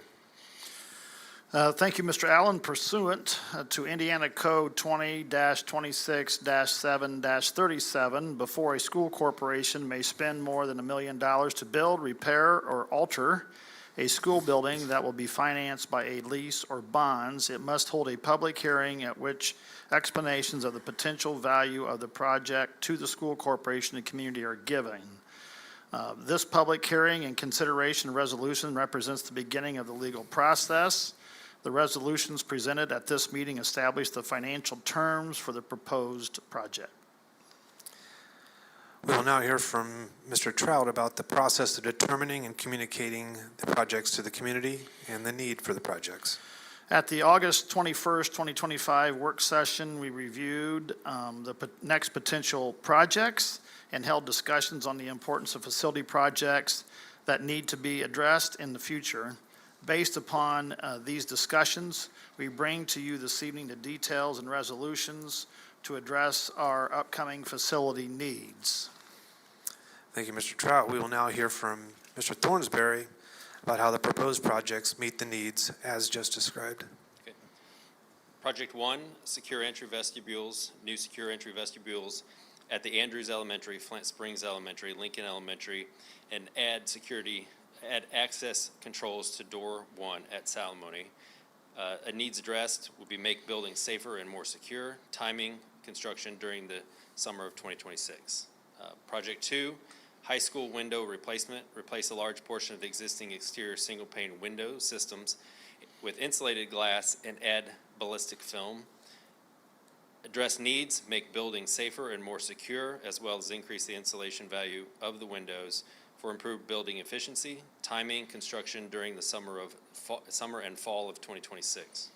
Thank you, Mr. Allen. Pursuant to Indiana Code 20-26-7-37, before a school corporation may spend more than $1 million to build, repair, or alter a school building that will be financed by a lease or bonds, it must hold a public hearing at which explanations of the potential value of the project to the school corporation and community are given. This public hearing and consideration resolution represents the beginning of the legal process. The resolutions presented at this meeting establish the financial terms for the proposed project. We will now hear from Mr. Trout about the process of determining and communicating the projects to the community and the need for the projects. At the August 21st, 2025 work session, we reviewed the next potential projects and held discussions on the importance of facility projects that need to be addressed in the future. Based upon these discussions, we bring to you this evening the details and resolutions to address our upcoming facility needs. Thank you, Mr. Trout. We will now hear from Mr. Thornsbury about how the proposed projects meet the needs as just described. Okay. Project 1, secure entry vestibules, new secure entry vestibules at the Andrews Elementary, Flint Springs Elementary, Lincoln Elementary, and add access controls to door 1 at Salamone. A needs addressed will be make buildings safer and more secure, timing construction during the summer of 2026. Project 2, high school window replacement, replace a large portion of the existing exterior single pane window systems with insulated glass and add ballistic film. Address needs, make buildings safer and more secure, as well as increase the insulation value of the windows for improved building efficiency, timing construction during the summer and fall of 2026.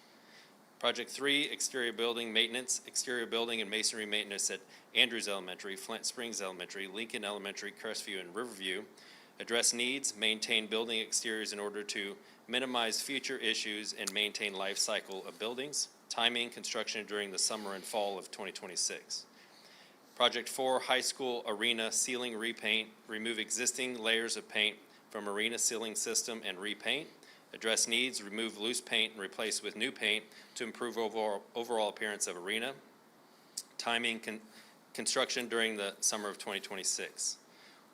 Project 3, exterior building maintenance, exterior building and masonry maintenance at Andrews Elementary, Flint Springs Elementary, Lincoln Elementary, Crestview, and Riverview. Address needs, maintain building exteriors in order to minimize future issues and maintain life cycle of buildings. Timing, construction during the summer and fall of 2026. Project 4, high school arena ceiling repaint, remove existing layers of paint from arena ceiling system and repaint. Address needs, remove loose paint and replace with new paint to improve overall appearance of arena. Timing, construction during the summer of 2026.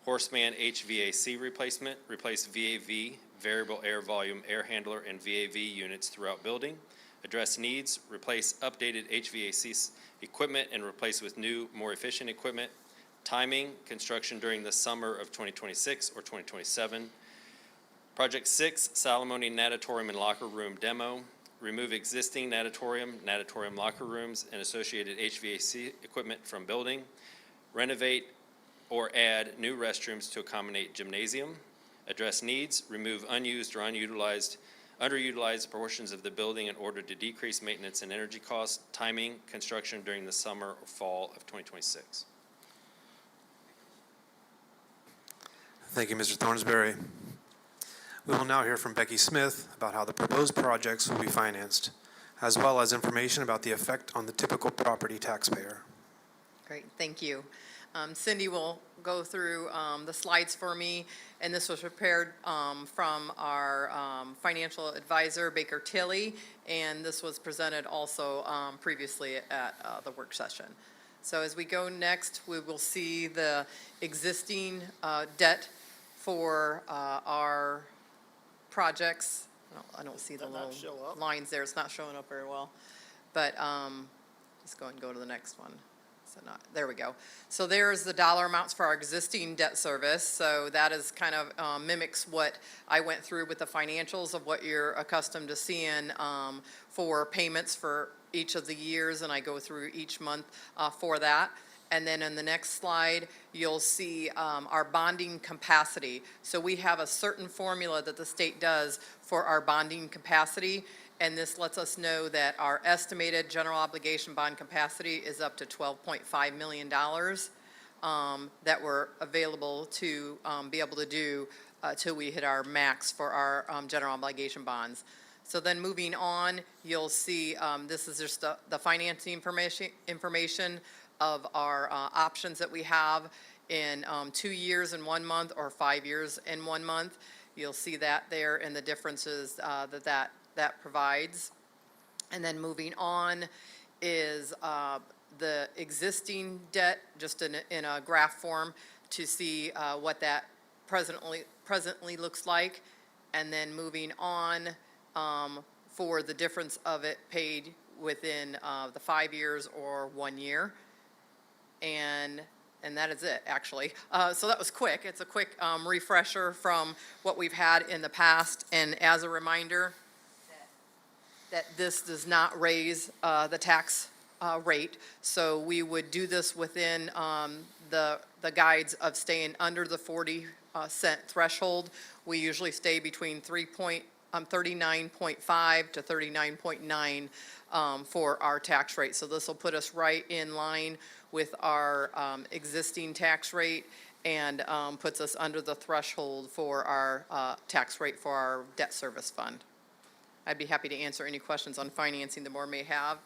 Horseman HVAC replacement, replace VAV, variable air volume air handler, and VAV units throughout building. Address needs, replace updated HVAC equipment and replace with new, more efficient equipment. Timing, construction during the summer of 2026 or 2027. Project 6, Salamone natatorium and locker room demo. Remove existing natatorium locker rooms, and associated HVAC equipment from building. Renovate or add new restrooms to accommodate gymnasium. Address needs, remove unused or underutilized portions of the building in order to decrease maintenance and energy costs. Timing, construction during the summer or fall of 2026. Thank you, Mr. Thornsbury. We will now hear from Becky Smith about how the proposed projects will be financed, as well as information about the effect on the typical property taxpayer. Great, thank you. Cindy will go through the slides for me, and this was prepared from our financial advisor, Baker Tilly, and this was presented also previously at the work session. So as we go next, we will see the existing debt for our projects. I don't see the Does not little show up. lines there. It's not showing up very well. But let's go ahead and go to the next one. So there we go. So there's the dollar amounts for our existing debt service. So that is kind of mimics what I went through with the financials of what you're accustomed to seeing for payments for each of the years, and I go through each month for that. And then in the next slide, you'll see our bonding capacity. So we have a certain formula that the state does for our bonding capacity, and this lets us know that our estimated general obligation bond capacity is up to $12.5 million that we're available to be able to do till we hit our max for our general obligation bonds. So then moving on, you'll see this is just the financing information of our options that we have in 2 years and 1 month or 5 years and 1 month. You'll see that there and the differences that provides. And then moving on is the existing debt, just in a graph form to see what that presently looks like. And then moving on for the difference of it paid within the 5 years or 1 year. And that is it, actually. So that was quick. It's a quick refresher from what we've had in the past. And as a reminder, that this does not raise the tax rate. So we would do this within the guides of staying under the 40-cent threshold. We usually stay between 39.5 to 39.9 for our tax rate. So this will put us right in line with our existing tax rate and puts us under the threshold for our tax rate for our debt service fund. I'd be happy to answer any questions on financing the board may have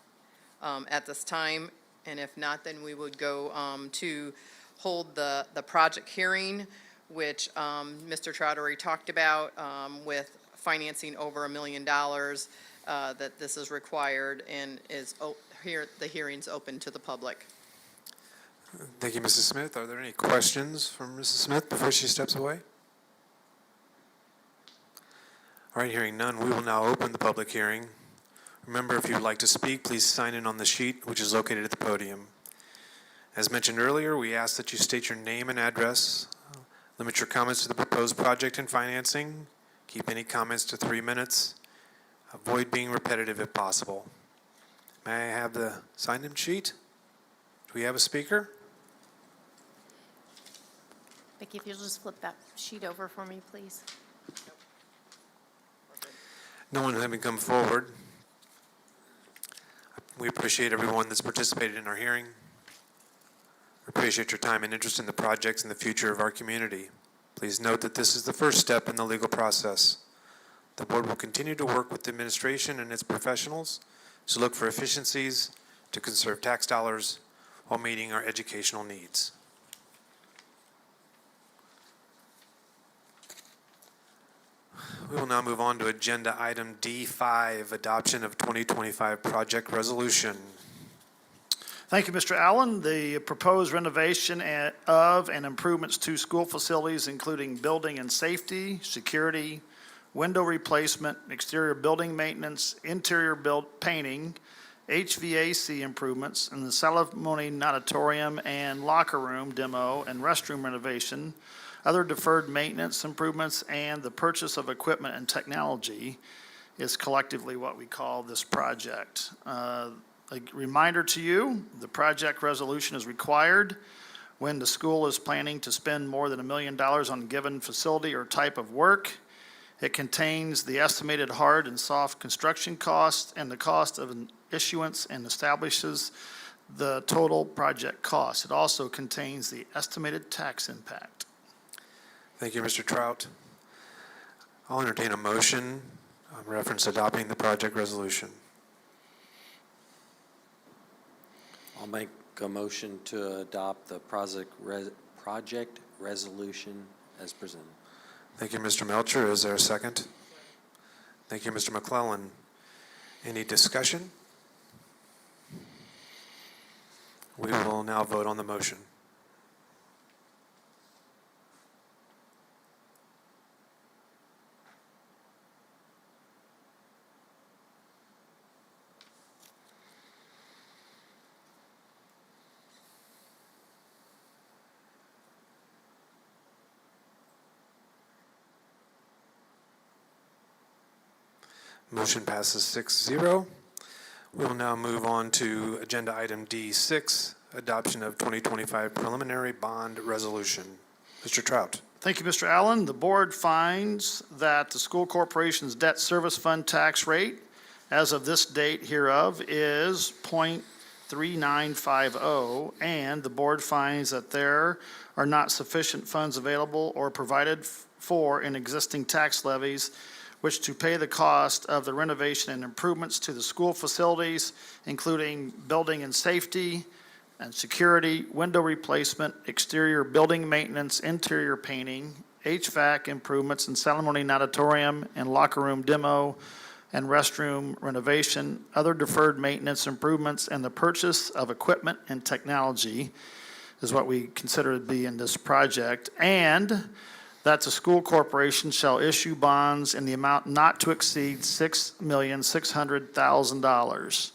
at this time. And if not, then we would go to hold the project hearing, which Mr. Trout already talked about with financing over $1 million, that this is required and is the hearing's open to the public. Thank you, Mrs. Smith. Are there any questions from Mrs. Smith before she steps away? All right, hearing none, we will now open the public hearing. Remember, if you'd like to speak, please sign in on the sheet, which is located at the podium. As mentioned earlier, we ask that you state your name and address. Limit your comments to the proposed project and financing. Keep any comments to 3 minutes. Avoid being repetitive if possible. May I have the sign-in sheet? Do we have a speaker? Vicki, if you'll just flip that sheet over for me, please. No one having come forward. We appreciate everyone that's participated in our hearing. We appreciate your time and interest in the projects and the future of our community. Please note that this is the first step in the legal process. The board will continue to work with the administration and its professionals to look for efficiencies, to conserve tax dollars while meeting our educational needs. We will now move on to agenda item D5, adoption of 2025 project resolution. Thank you, Mr. Allen. The proposed renovation of and improvements to school facilities, including building and safety, security, window replacement, exterior building maintenance, interior painting, HVAC improvements, and the ceremony auditorium and locker room demo and restroom renovation, other deferred maintenance improvements, and the purchase of equipment and technology is collectively what we call this project. A reminder to you, the project resolution is required when the school is planning to spend more than $1 million on a given facility or type of work. It contains the estimated hard and soft construction costs and the cost of an issuance and establishes the total project cost. It also contains the estimated tax impact. Thank you, Mr. Trout. I'll entertain a motion in reference adopting the project resolution. I'll make a motion to adopt the project resolution as presented. Thank you, Mr. Melcher. Is there a second? Thank you, Mr. McClellan. Any discussion? We will now vote on the motion. Motion passes 6-0. We will now move on to agenda item D6, adoption of 2025 preliminary bond resolution. Mr. Trout. Thank you, Mr. Allen. The board finds that the school corporation's debt service fund tax rate as of this date hereof is 0.3950, and the board finds that there are not sufficient funds available or provided for in existing tax levies which to pay the cost of the renovation and improvements to the school facilities, including building and safety and security, window replacement, exterior building maintenance, interior painting, HVAC improvements, and ceremony auditorium and locker room demo and restroom renovation, other deferred maintenance improvements, and the purchase of equipment and technology is what we consider to be in this project, and that the school corporation shall issue bonds in the amount not to exceed $6,600,000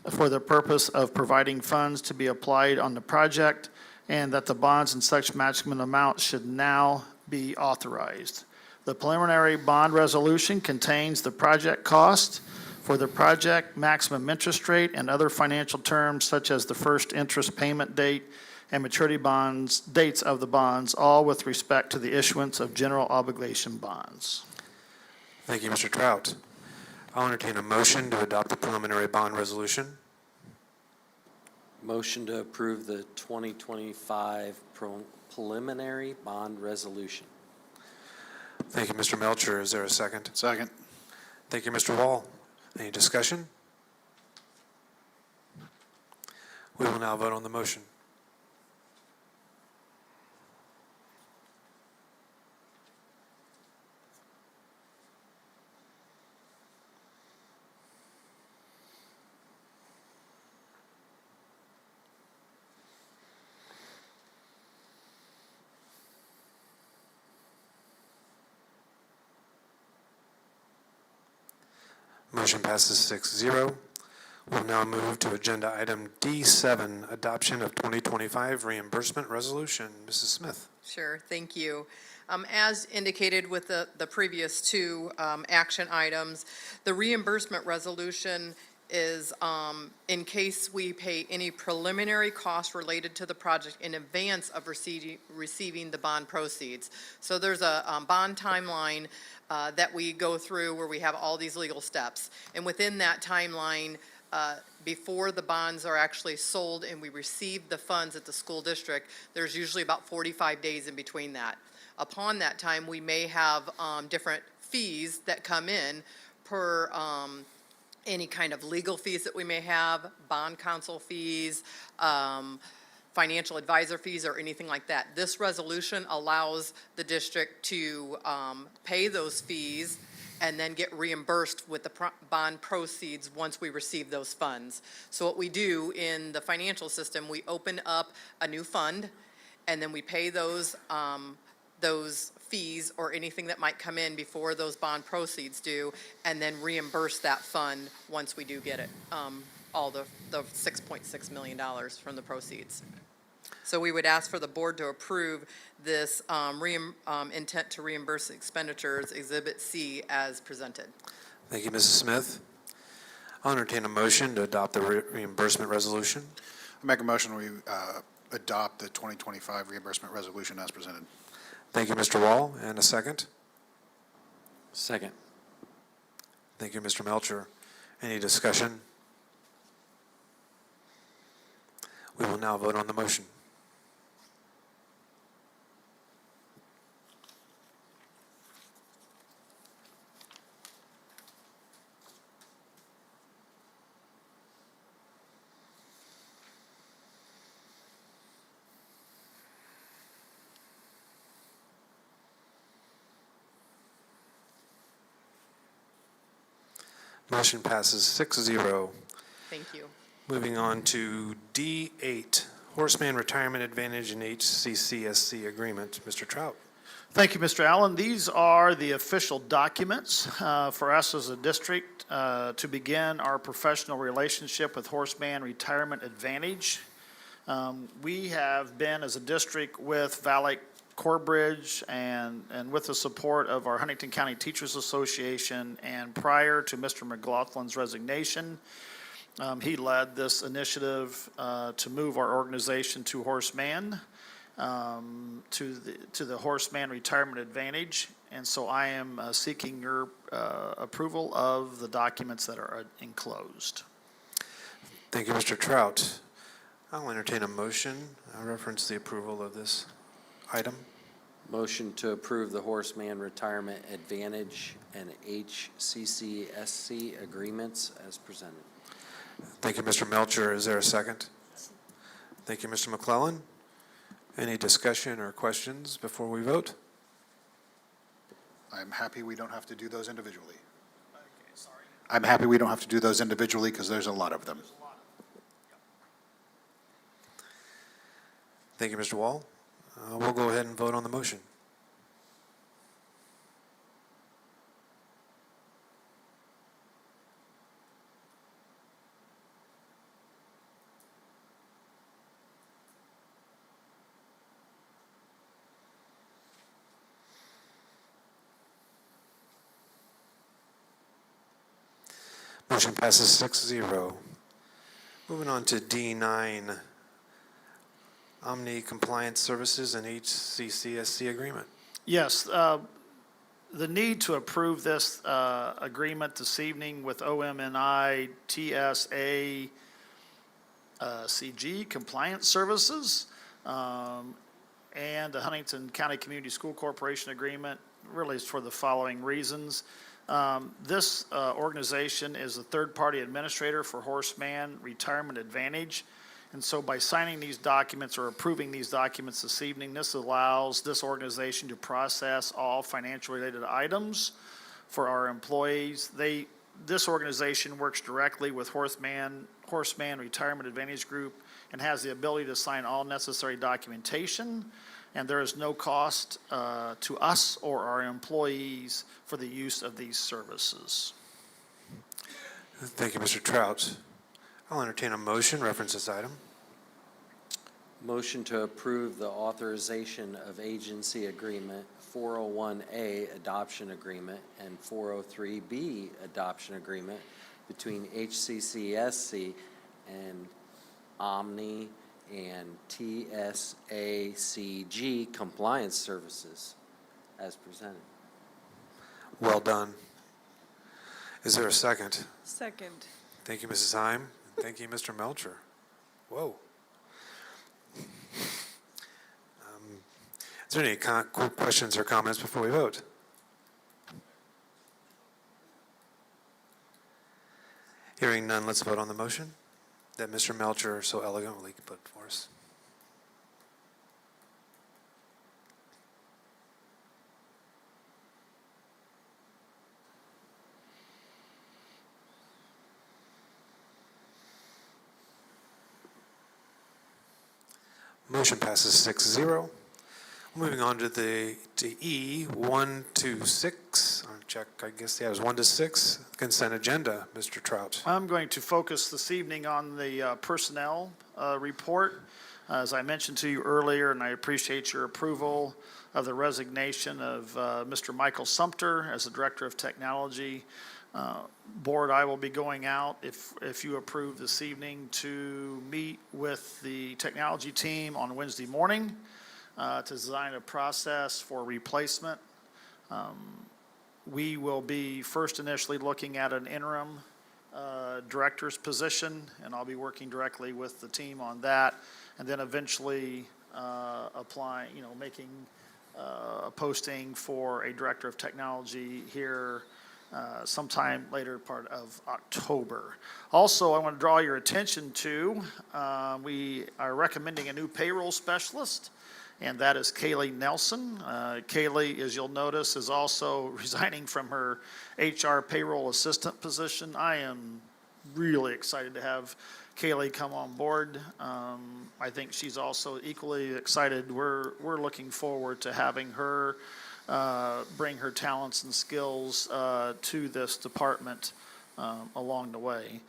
for the purpose of providing funds to be applied on the project, and that the bonds in such maximum amount should now be authorized. The preliminary bond resolution contains the project cost for the project, maximum interest rate, and other financial terms such as the first interest payment date and maturity bonds, dates of the bonds, all with respect to the issuance of general obligation bonds. Thank you, Mr. Trout. I'll entertain a motion to adopt the preliminary bond resolution. Motion to approve the 2025 preliminary bond resolution. Thank you, Mr. Melcher. Is there a second? Second. Thank you, Mr. Wall. Any discussion? We will now vote on the motion. Motion passes 6-0. We'll now move to agenda item D7, adoption of 2025 reimbursement resolution. Mrs. Smith. Sure, thank you. As indicated with the previous two action items, the reimbursement resolution is in case we pay any preliminary costs related to the project in advance of receiving the bond proceeds. So there's a bond timeline that we go through where we have all these legal steps. And within that timeline, before the bonds are actually sold and we receive the funds at the school district, there's usually about 45 days in between that. Upon that time, we may have different fees that come in per any kind of legal fees that we may have, bond counsel fees, financial advisor fees, or anything like that. This resolution allows the district to pay those fees and then get reimbursed with the bond proceeds once we receive those funds. So what we do in the financial system, we open up a new fund, and then we pay those fees or anything that might come in before those bond proceeds due, and then reimburse that fund once we do get it, all the $6.6 million from the proceeds. So we would ask for the board to approve this intent to reimburse expenditures, Exhibit C, as presented. Thank you, Mrs. Smith. I'll entertain a motion to adopt the reimbursement resolution. I make a motion we adopt the 2025 reimbursement resolution as presented. Thank you, Mr. Wall, and a second. Second. Thank you, Mr. Melcher. Any discussion? We will now vote on the motion. Motion passes 6-0. Thank you. Moving on to D8, Horseman Retirement Advantage and HCCSC Agreement. Mr. Trout. Thank you, Mr. Allen. These are the official documents for us as a district to begin our professional relationship with Horseman Retirement Advantage. We have been, as a district, with Valley Corbridge and with the support of our Huntington County Teachers Association, and prior to Mr. McLaughlin's resignation, he led this initiative to move our organization to Horseman, to the Horseman Retirement Advantage. And so I am seeking your approval of the documents that are enclosed. Thank you, Mr. Trout. I'll entertain a motion. I reference the approval of this item. Motion to approve the Horseman Retirement Advantage and HCCSC agreements as presented. Thank you, Mr. Melcher. Is there a second? Thank you, Mr. McClellan. Any discussion or questions before we vote? I'm happy we don't have to do those individually. I'm happy we don't have to do those individually because there's a lot of them. Thank you, Mr. Wall. We'll go ahead and vote on the motion. Motion passes 6-0. Moving on to D9, OMNI Compliance Services and HCCSC Agreement. Yes, the need to approve this agreement this evening with OMNI TSACG Compliance Services and the Huntington County Community School Corporation Agreement really is for the following reasons. This organization is a third-party administrator for Horseman Retirement Advantage. And so by signing these documents or approving these documents this evening, this allows this organization to process all financial-related items for our employees. This organization works directly with Horseman Retirement Advantage Group and has the ability to sign all necessary documentation, and there is no cost to us or our employees for the use of these services. Thank you, Mr. Trout. I'll entertain a motion, reference this item. Motion to approve the authorization of agency agreement 401A adoption agreement and 403B adoption agreement between HCCSC and OMNI and TSACG compliance services as presented. Well done. Is there a second? Second. Thank you, Mrs. Heim. Thank you, Mr. Melcher. Whoa. Is there any questions or comments before we vote? Hearing none, let's vote on the motion that Mr. Melcher so elegantly put for us. Motion passes 6-0. Moving on to E, 1 to 6. I'll check, I guess, yeah, it was 1 to 6. Consent agenda, Mr. Trout. I'm going to focus this evening on the personnel report. As I mentioned to you earlier, and I appreciate your approval of the resignation of Mr. Michael Sumter as the Director of Technology. Board, I will be going out, if you approve this evening, to meet with the technology team on Wednesday morning to design a process for replacement. We will be first initially looking at an interim director's position, and I'll be working directly with the team on that, and then eventually applying, making a posting for a director of technology here sometime later part of October. Also, I want to draw your attention to, we are recommending a new payroll specialist, and that is Kaylee Nelson. Kaylee, as you'll notice, is also resigning from her HR payroll assistant position. I am really excited to have Kaylee come on board. I think she's also equally excited. We're looking forward to having her bring her talents and skills to this department along the way.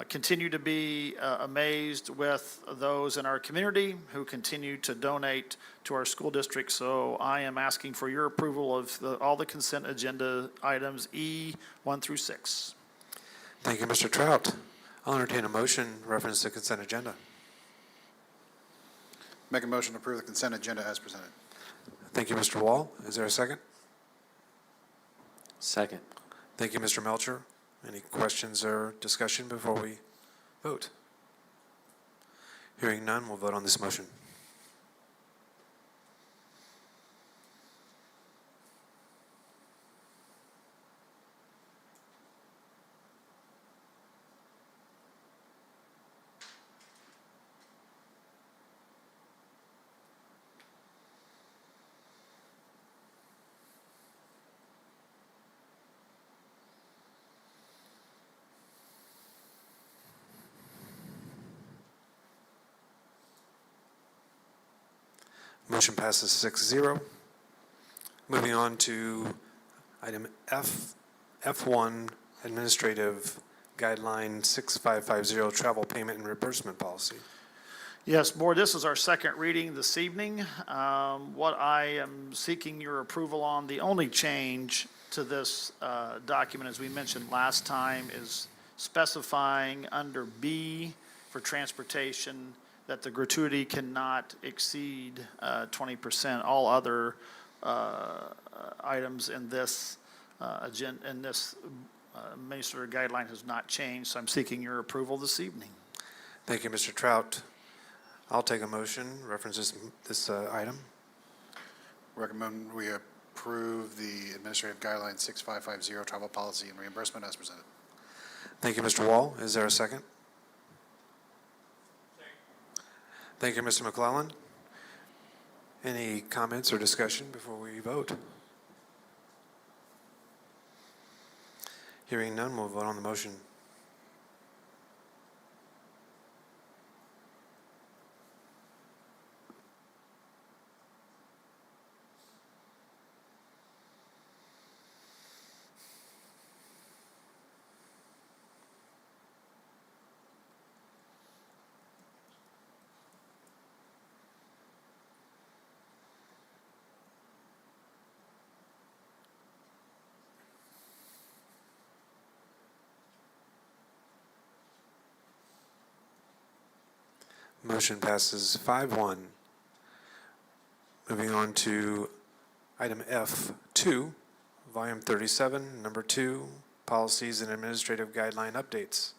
Continue to be amazed with those in our community who continue to donate to our school district. So I am asking for your approval of all the consent agenda items E 1 through 6. Thank you, Mr. Trout. I'll entertain a motion reference to consent agenda. Make a motion to approve the consent agenda as presented. Thank you, Mr. Wall. Is there a second? Second. Thank you, Mr. Melcher. Any questions or discussion before we vote? Hearing none, we'll vote on this motion. Motion passes 6-0. Moving on to item F1, Administrative Guideline 6550, Travel Payment and Reimbursement Policy. Yes, Board, this is our second reading this evening. What I am seeking your approval on, the only change to this document, as we mentioned last time, is specifying under B for transportation that the gratuity cannot exceed 20%. All other items in this agenda, in this administrative guideline has not changed, so I'm seeking your approval this evening. Thank you, Mr. Trout. I'll take a motion, reference this item. Recommend we approve the Administrative Guideline 6550, Travel Policy and Reimbursement as presented. Thank you, Mr. Wall. Is there a second? Thank you, Mr. McClellan. Any comments or discussion before we vote? Hearing none, we'll vote on the motion. Motion passes 5-1. Moving on to item F2, volume 37, number 2, policies and administrative guideline updates.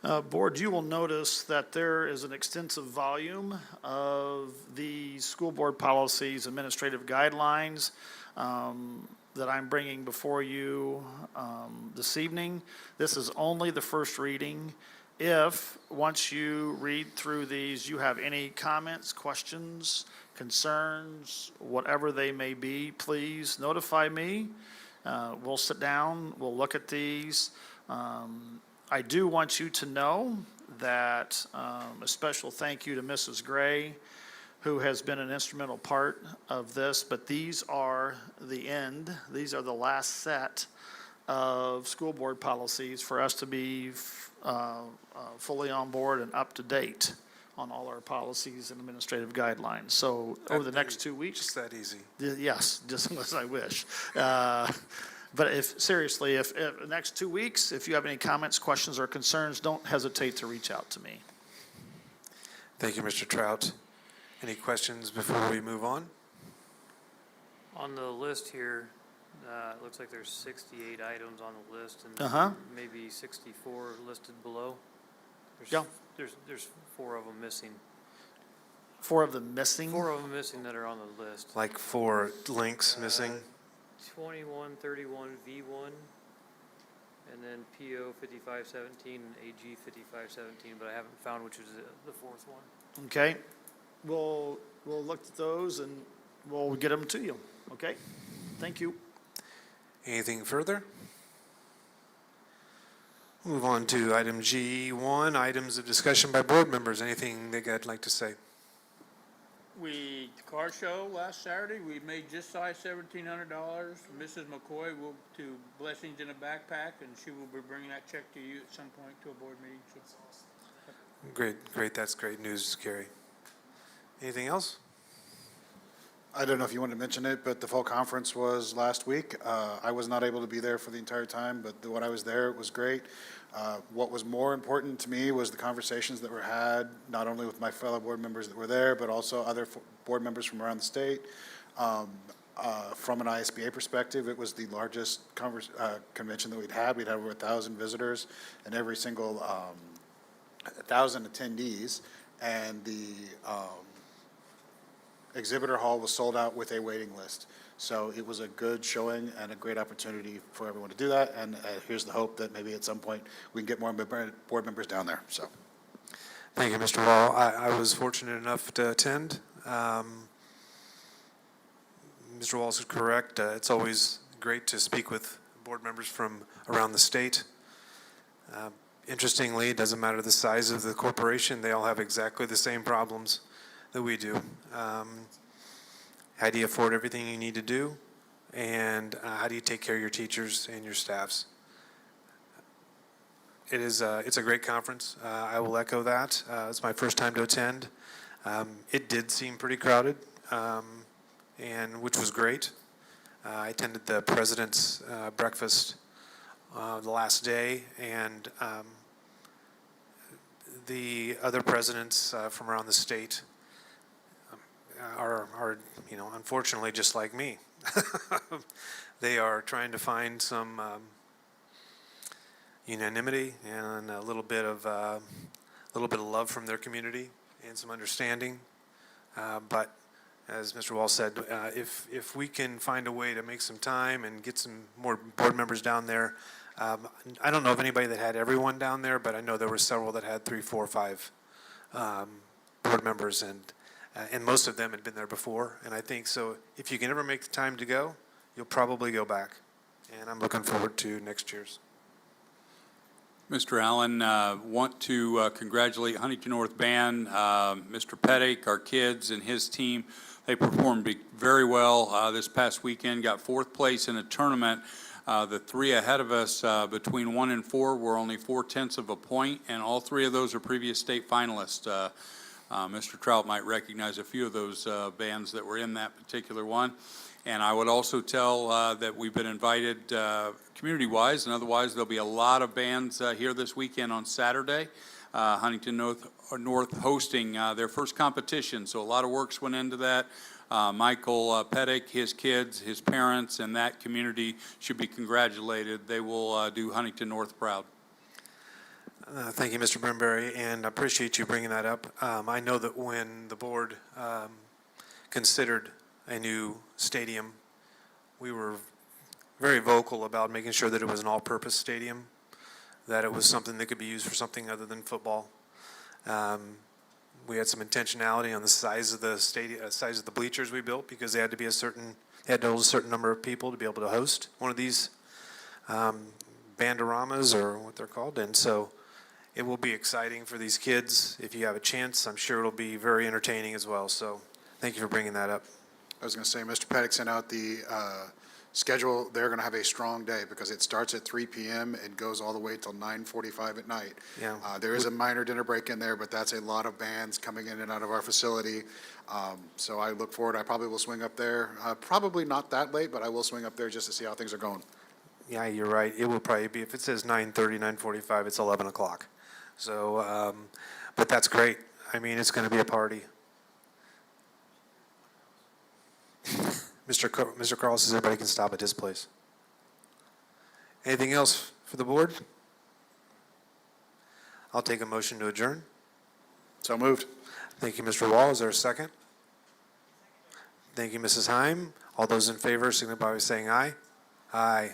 Board, you will notice that there is an extensive volume of the school board policies, administrative guidelines that I'm bringing before you this evening. This is only the first reading. If, once you read through these, you have any comments, questions, concerns, whatever they may be, please notify me. We'll sit down, we'll look at these. I do want you to know that a special thank you to Mrs. Gray, who has been an instrumental part of this, but these are the end. These are the last set of school board policies for us to be fully on board and up to date on all our policies and administrative guidelines. So over the next 2 weeks. Just that easy. Yes, just as I wish. But if, seriously, if the next 2 weeks, if you have any comments, questions, or concerns, don't hesitate to reach out to me. Thank you, Mr. Trout. Any questions before we move on? On the list here, it looks like there's 68 items on the list and maybe 64 listed below. Yeah. There's 4 of them missing. 4 of them missing? 4 of them missing that are on the list. Like 4 links missing? 2131 V1, and then PO 5517 and AG 5517, but I haven't found which is the 4th one. Okay. We'll look at those and we'll get them to you. Okay? Thank you. Anything further? Move on to item G1, items of discussion by board members. Anything they'd like to say? The car show last Saturday, we made just shy $1,700. Mrs. McCoy will to Blessings in a Backpack, and she will be bringing that check to you at some point to a board meeting. So. Great. That's great news, Gary. Anything else? I don't know if you wanted to mention it, but the fall conference was last week. I was not able to be there for the entire time, but when I was there, it was great. What was more important to me was the conversations that were had, not only with my fellow board members that were there, but also other board members from around the state. From an ISBA perspective, it was the largest convention that we'd had. We'd had over 1,000 visitors and every single 1,000 attendees, and the exhibitor hall was sold out with a waiting list. So it was a good showing and a great opportunity for everyone to do that. And here's the hope that maybe at some point we can get more board members down there. So, Thank you, Mr. Wall. I was fortunate enough to attend. Mr. Wall is correct. It's always great to speak with board members from around the state. Interestingly, it doesn't matter the size of the corporation. They all have exactly the same problems that we do. How do you afford everything you need to do? And how do you take care of your teachers and your staffs? It's a great conference. I will echo that. It's my first time to attend. It did seem pretty crowded, and which was great. I attended the president's breakfast the last day, and the other presidents from around the state are unfortunately just like me. They are trying to find some unanimity and a little bit of love from their community and some understanding. But as Mr. Wall said, if we can find a way to make some time and get some more board members down there, I don't know of anybody that had everyone down there, but I know there were several that had 3, 4, 5 board members, and most of them had been there before. And I think so if you can ever make the time to go, you'll probably go back. And I'm looking forward to next year's. Mr. Allen, want to congratulate Huntington North Band, Mr. Pettick, our kids, and his team. They performed very well this past weekend, got 4th place in a tournament. The 3 ahead of us, between 1 and 4, were only 4/10 of a point, and all 3 of those are previous state finalists. Mr. Trout might recognize a few of those bands that were in that particular one. And I would also tell that we've been invited community-wise and otherwise. There'll be a lot of bands here this weekend on Saturday. Huntington North hosting their first competition, so a lot of works went into that. Michael Pettick, his kids, his parents, and that community should be congratulated. They will do Huntington North proud. Thank you, Mr. Brimberry, and I appreciate you bringing that up. I know that when the board considered a new stadium, we were very vocal about making sure that it was an all-purpose stadium, that it was something that could be used for something other than football. We had some intentionality on the size of the stadium, size of the bleachers we built, because they had to be they had to hold a certain number of people to be able to host one of these banderamas, or what they're called. And so it will be exciting for these kids. If you have a chance, I'm sure it'll be very entertaining as well. So thank you for bringing that up. I was going to say, Mr. Pettick sent out the schedule. They're going to have a strong day because it starts at 3 p.m. and goes all the way till 9:45 at night. Yeah. There is a minor dinner break in there, but that's a lot of bands coming in and out of our facility. So I look forward. I probably will swing up there. Probably not that late, but I will swing up there just to see how things are going. Yeah, you're right. It will probably be, if it says 9:30, 9:45, it's 11 o'clock. So, but that's great. I mean, it's going to be a party. Mr. Carl says everybody can stop at his place. Anything else for the board? I'll take a motion to adjourn. So moved. Thank you, Mr. Wall. Is there a second? Thank you, Mrs. Heim. All those in favor signify by saying aye. Aye.